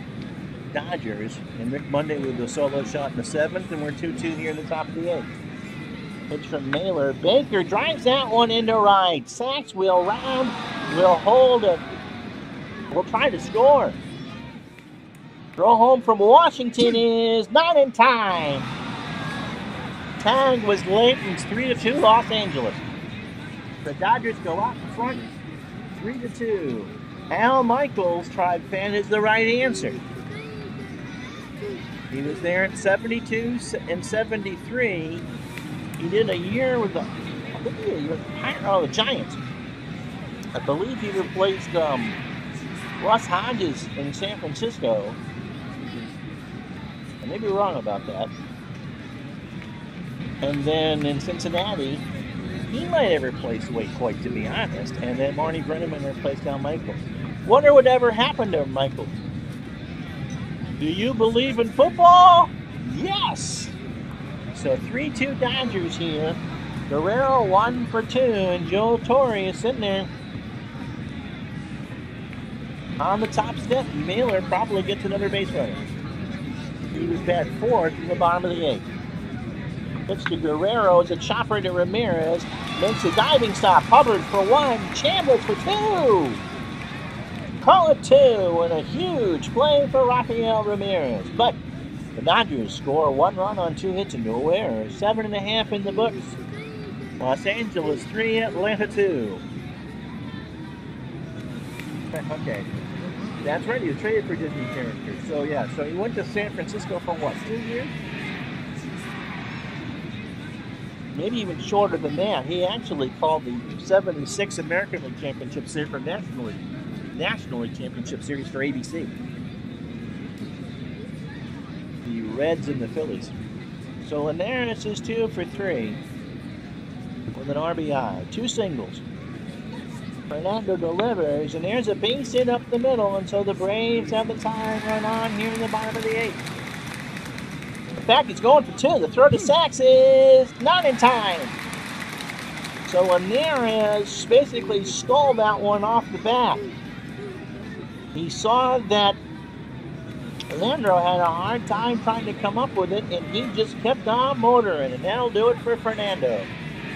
S1: Dodgers. And Rick Monday with the solo shot in the 7th. And we're 2-2 here in the top of the 8th. Pitch from Mailer. Baker drives that one into right. Sachs will round. Will hold it. Will try to score. Throw home from Washington is not in time. Tag was late. It's 3-2 Los Angeles. The Dodgers go out in front, 3-2. Al Michaels tried fan is the right answer. He was there in 72 and 73. He did a year with the Giants. I believe he replaced Russ Hodges in San Francisco. I may be wrong about that. And then in Cincinnati, he might have replaced Wade Coit, to be honest. And then Marty Brenneman replaced Al Michaels. Wonder what ever happened to Michaels. Do you believe in football? Yes! So 3-2 Dodgers here. Guerrero 1 for 2, and Joe Torre is sitting there on the top step. Mailer probably gets another base runner. He was batted 4th in the bottom of the 8th. Pitch to Guerrero. It's a chopper to Ramirez. Makes a diving stop. Hubbard for 1. Chambliss for 2. Call it 2. And a huge play for Rafael Ramirez. But the Dodgers score 1 run on 2 hits and no errors. 7.5 in the books. Los Angeles 3, Atlanta 2. Okay. That's right. He was traded for Disney characters. So yeah. So he went to San Francisco for what? 2 years? Maybe even shorter than that. He actually called the 76 American League Championship Series for National League Championship Series for ABC. The Reds and the Phillies. So Linares is 2 for 3 with an RBI. 2 singles. Fernando delivers, and there's a base hit up the middle, and so the Braves have the time run on here in the bottom of the 8th. In fact, he's going for 2. The throw to Sachs is not in time. So Linares basically stole that one off the bat. He saw that Leandro had a hard time trying to come up with it, and he just kept on motoring, and that'll do it for Fernando.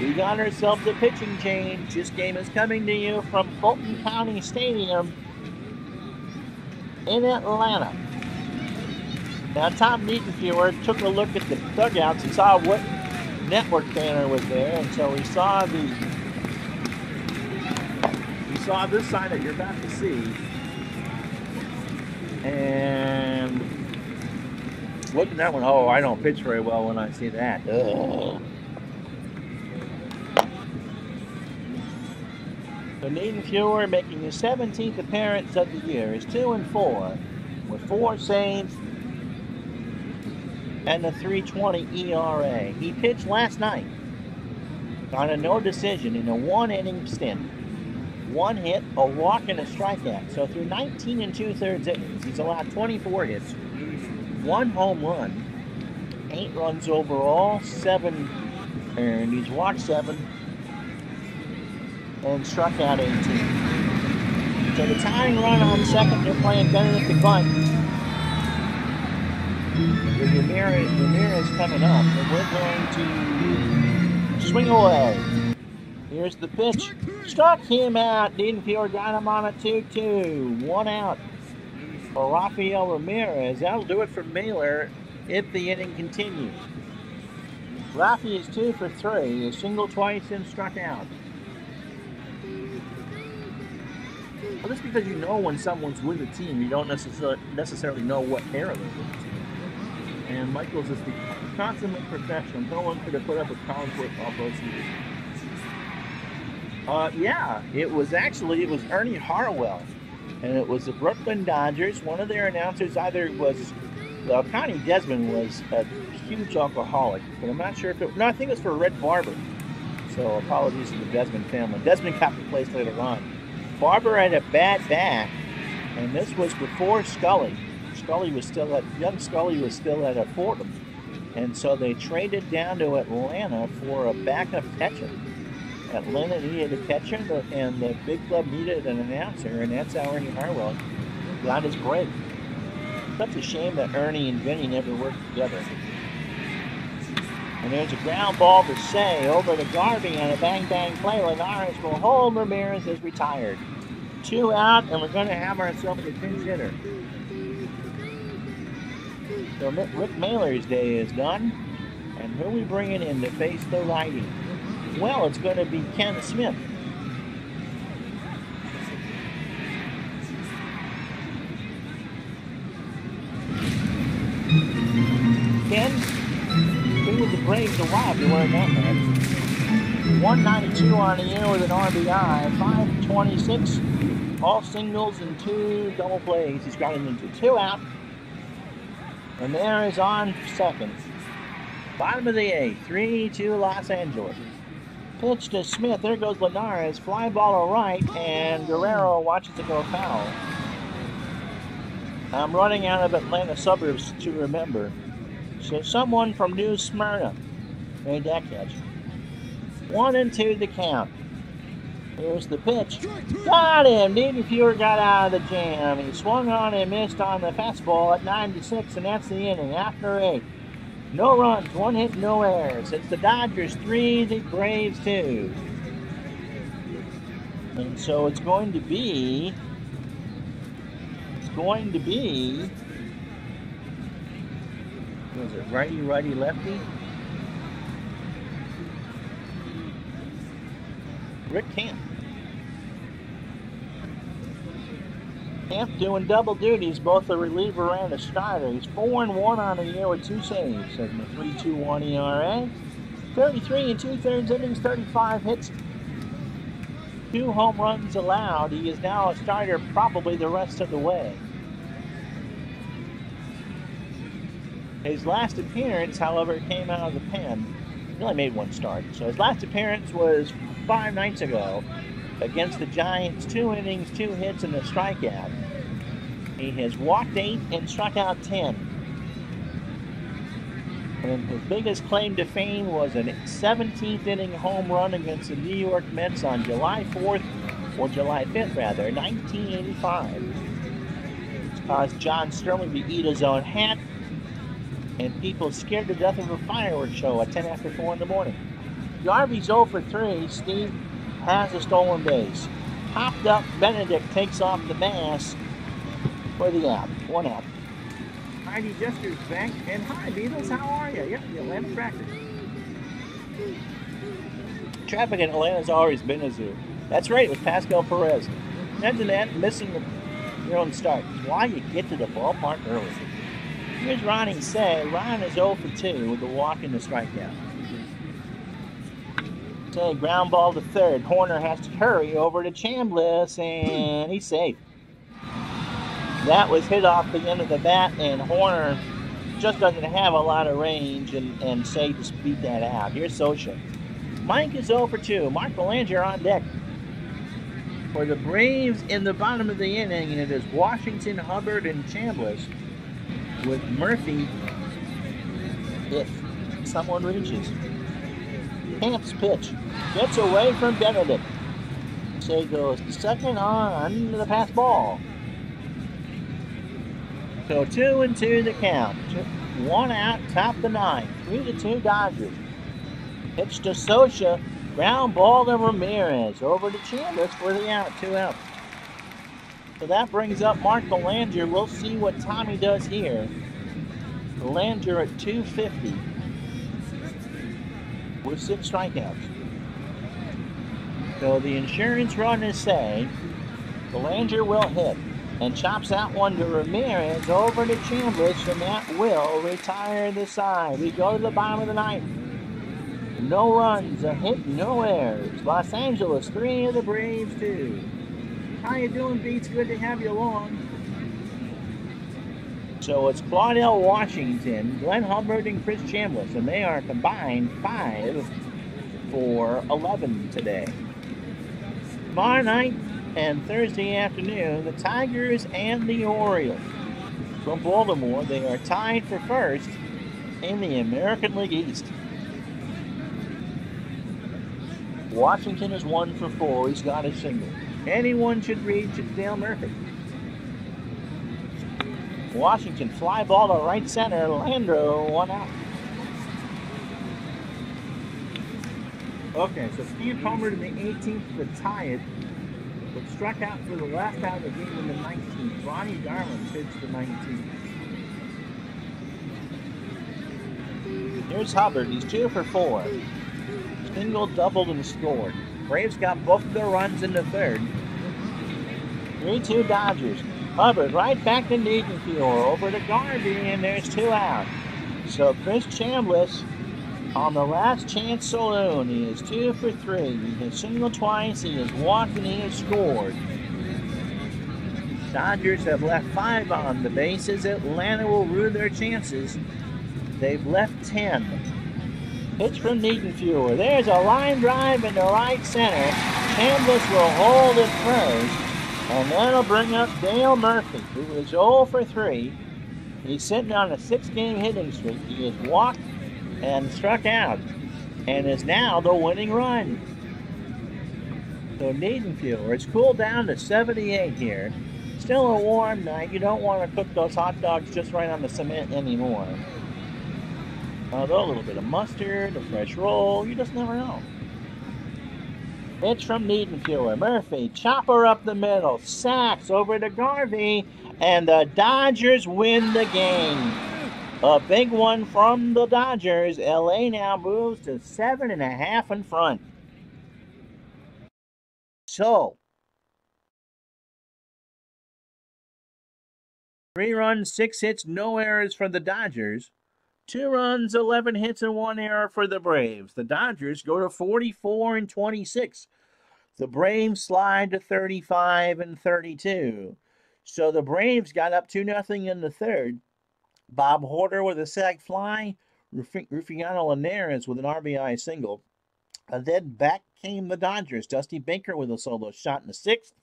S1: We got ourselves a pitching change. This game is coming to you from Fulton County Stadium in Atlanta. Now, Tom Nietenfuer took a look at the dugouts and saw what network banner was there, and so he saw this sign that you're about to see, and look at that one. Oh, I don't pitch very well when I see that. Ugh. So Nietenfuer, making his 17th appearance of the year, is 2-4 with 4 saves and a 3.20 ERA. He pitched last night on a no decision in a 1-inning stint. 1 hit, a walk, and a strikeout. So through 19 2/3 innings, he's allowed 24 hits, 1 home run, 8 runs overall, 7 earned. He's walked 7 and struck out 18. So the tying run on second, they're playing better at the bunt. With Ramirez coming up, and we're going to swing away. Here's the pitch. Struck him out. Nietenfuer got him on a 2-2. 1 out for Rafael Ramirez. That'll do it for Mailer if the inning continues. Rafi is 2 for 3. A single twice and struck out. Well, that's because you know when someone's with a team, you don't necessarily know what era they're with. And Michaels is the consummate professional. No one could have put up with Collinsworth all those years. Yeah, it was Ernie Harwell, and it was the Brooklyn Dodgers. One of their announcers Connie Desmond was a huge alcoholic, but I'm not sure if it. No, I think it was for Red Barber. So apologies to the Desmond family. Desmond got replaced later on. Barber had a bad back, and this was before Scully. Young Scully was still at Fordham. And so they traded down to Atlanta for a backup catcher. Atlanta needed a catcher, and the big club needed an announcer, and that's how Ernie Harwell got his break. Such a shame that Ernie and Vinny never worked together. And there's a ground ball to Say over to Garvey on a bang-bang play. Linares will hold. Ramirez is retired. 2 out, and we're going to have ourselves a pinch hitter. So Rick Mailer's day is done. And who are we bringing in to face the righty? Well, it's going to be Ken Smith. Ken, been with the Braves a while, if you learned that much. 192 on the year with an RBI, 526, all singles and 2 double plays. He's got him into 2 out. And there is on second. Bottom of the 8th, 3-2 Los Angeles. Pitch to Smith. There goes Linares. Fly ball to right, and Guerrero watches it go foul. I'm running out of Atlanta suburbs to remember. So someone from New Smyrna made that catch. 1-2 the count. Here's the pitch. Got him! Davey Fewer got out of the jam. He swung on and missed on the fastball at 9-6, and that's the inning. After 8. No runs, 1 hit, no errors. It's the Dodgers 3, the Braves 2. And so it's going to be... was it righty, righty, lefty? Rick Camp. Camp doing double duties, both a reliever and a starter. He's 4-1 on the year with 2 saves, and a 3.21 ERA. 33 2/3 innings, 35 hits, 2 home runs allowed. He is now a starter probably the rest of the way. His last appearance, however, came out of the pen. He only made 1 start. So his last appearance was 5 nights ago against the Giants. 2 innings, 2 hits, and a strikeout. He has walked 8 and struck out 10. And his biggest claim to fame was a 17th inning home run against the New York Mets on July 4th, or July 5th rather, 1985. It's caused John Sterling to eat his own hat, and people scared to death of a fireworks show at 10 after 4 in the morning. Garvey's 0 for 3. Steve has a stolen base. Popped up, Benedict takes off the mask for the out. 1 out. Heidi Jester's back, and hi Beatles, how are you? Yep, the Atlanta practice. Traffic in Atlanta's always been a zoo. That's right, with Pascal Perez. Imagine that, missing your own start. Why you get to the ballpark early. Here's Ronnie Say. Ron is 0 for 2 with the walk and the strikeout. Say, ground ball to third. Horner has to hurry over to Chambliss, and he's safe. That was hit off the end of the bat, and Horner just doesn't have a lot of range, and Say just beat that out. Here's Sosha. Mike is 0 for 2. Mark Belanger on deck. For the Braves in the bottom of the inning, it is Washington, Hubbard, and Chambliss, with Murphy if someone reaches. Camp's pitch gets away from Benedict. Say goes second on the pass ball. So 2-2 the count. 1 out, top the 9. 3-2 Dodgers. Pitch to Sosha. Ground ball to Ramirez. Over to Chambliss for the out. 2 out. So that brings up Mark Belanger. We'll see what Tommy does here. Belanger at 250 with 6 strikeouts. So the insurance run is Say. Belanger will hit and chops out one to Ramirez over to Chambliss, and that will retire the side. We go to the bottom of the 9th. No runs, a hit, no errors. Los Angeles 3 of the Braves 2. How you doing, Beats? Good to have you along. So it's Claudel Washington, Glenn Hubbard, and Chris Chambliss, and they are combined 5 for 11 today. Tomorrow night, And Thursday afternoon, the Tigers and the Orioles. From Baltimore, they are tied for first in the American League East. Washington is 1 for 4. He's got a single. Anyone should reach it's Dale Murphy. Washington fly ball to right center. Landro, 1 out. Okay, so Steve homered in the 18th to tie it, but struck out for the last out of the game in the 19th. Ronnie Darling pitched the 19th. Here's Hubbard. He's 2 for 4. Single, doubled, and scored. Braves got both of their runs in the third. 3-2 Dodgers. Hubbard right back to Niedenfuhr, over to Garvey, and there's 2 out. So Chris Chambliss on the last chance saloon. He is 2 for 3. He has singled twice, he has walked, and he has scored. Dodgers have left 5 on the bases. Atlanta will rue their chances. They've left 10. Pitch from Niedenfuhr. There's a line drive into right center. Chambliss will hold it first. And that'll bring up Dale Murphy, who is 0 for 3. He's sitting on a 6-game hitting streak. He has walked and struck out, and is now the winning run. So Niedenfuhr, it's cooled down to 78 here. Still a warm night. You don't want to cook those hot dogs just right on the cement anymore. Although a little bit of mustard, a fresh roll, you just never know. Pitch from Niedenfuhr. Murphy, chopper up the middle, sacks over to Garvey, and the Dodgers win the game. A big one from the Dodgers. LA now moves to 7.5 in front. So, 3 runs, 6 hits, no errors for the Dodgers. 2 runs, 11 hits, and 1 error for the Braves. The Dodgers go to 44 and 26. The Braves slide to 35 and 32. So the Braves got up 2-0 in the third. Bob Horter with a sac fly. Rufiano Linares with an RBI single. And then back came the Dodgers. Dusty Baker with a solo shot in the 6th.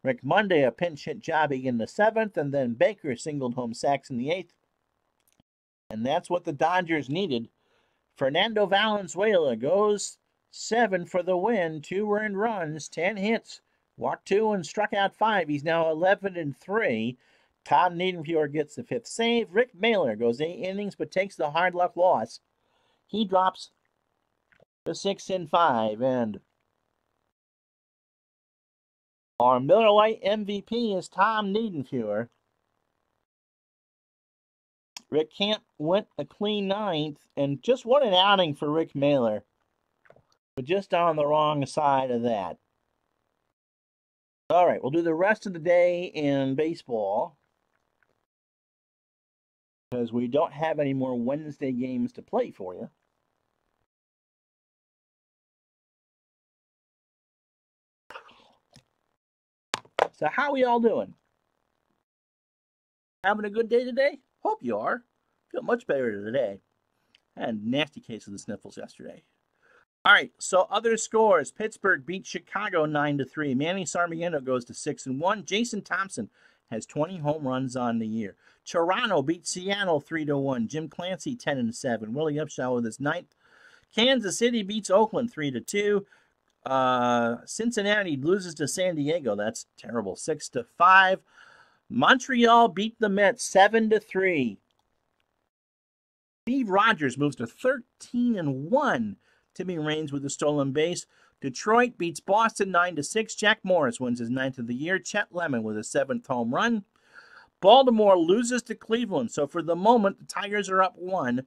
S1: Rick Monday a pinch hit jobbing in the 7th. And then Baker singled home sacks in the 8th. And that's what the Dodgers needed. Fernando Valenzuela goes 7 for the win. 2 earned runs, 10 hits. Walked 2 and struck out 5. He's now 11 and 3. Tom Niedenfuhr gets the 5th save. Rick Mailer goes 8 innings but takes the hard luck loss. He drops to 6 and 5. And our Miller Lite MVP is Tom Niedenfuhr. Rick Camp went a clean 9th, and just what an outing for Rick Mailer. But just on the wrong side of that. All right, we'll do the rest of the day in baseball, because we don't have any more Wednesday games to play for you. So how we all doing? Having a good day today? Hope you are. Feel much better today. I had a nasty case of the sniffles yesterday. All right, so other scores. Pittsburgh beat Chicago 9-3. Manny Sarmiento goes to 6-1. Jason Thompson has 20 home runs on the year. Toronto beat Seattle 3-1. Jim Clancy 10-7. Willie Upshaw with his 9th. Kansas City beats Oakland 3-2. Cincinnati loses to San Diego. That's terrible. 6-5. Montreal beat the Mets 7-3. Steve Rogers moves to 13-1. Timmy Raines with a stolen base. Detroit beats Boston 9-6. Jack Morris wins his 9th of the year. Chet Lemon with his 7th home run. Baltimore loses to Cleveland. So for the moment, the Tigers are up 1.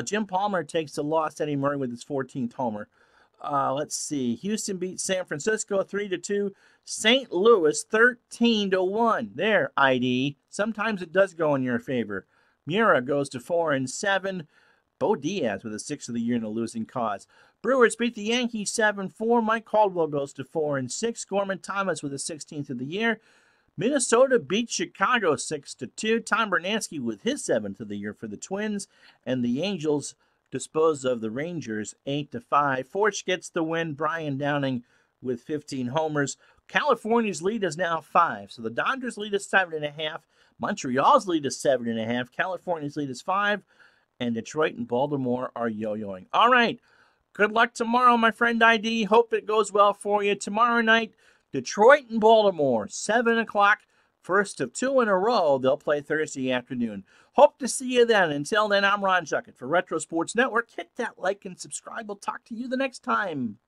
S1: Jim Palmer takes the loss. Eddie Murray with his 14th homer. Let's see. Houston beats San Francisco 3-2. St. Louis 13-1. There, ID. Sometimes it does go in your favor. Mura goes to 4-7. Bo Diaz with a 6th of the year in a losing cause. Brewers beat the Yankees 7-4. Mike Caldwell goes to 4-6. Gorman Thomas with a 16th of the year. Minnesota beat Chicago 6-2. Tom Bernansky with his 7th of the year for the Twins. And the Angels dispose of the Rangers 8-5. Forge gets the win. Brian Downing with 15 homers. California's lead is now 5. So the Dodgers lead is 7.5. Montreal's lead is 7.5. California's lead is 5. And Detroit and Baltimore are yo-yoing. All right. Good luck tomorrow, my friend ID. Hope it goes well for you. Tomorrow night, Detroit and Baltimore, 7 o'clock. First of 2 in a row. They'll play Thursday afternoon. Hope to see you then. Until then, I'm Ron Juckett for Retro Sports Network. Hit that like and subscribe. We'll talk to you the next time.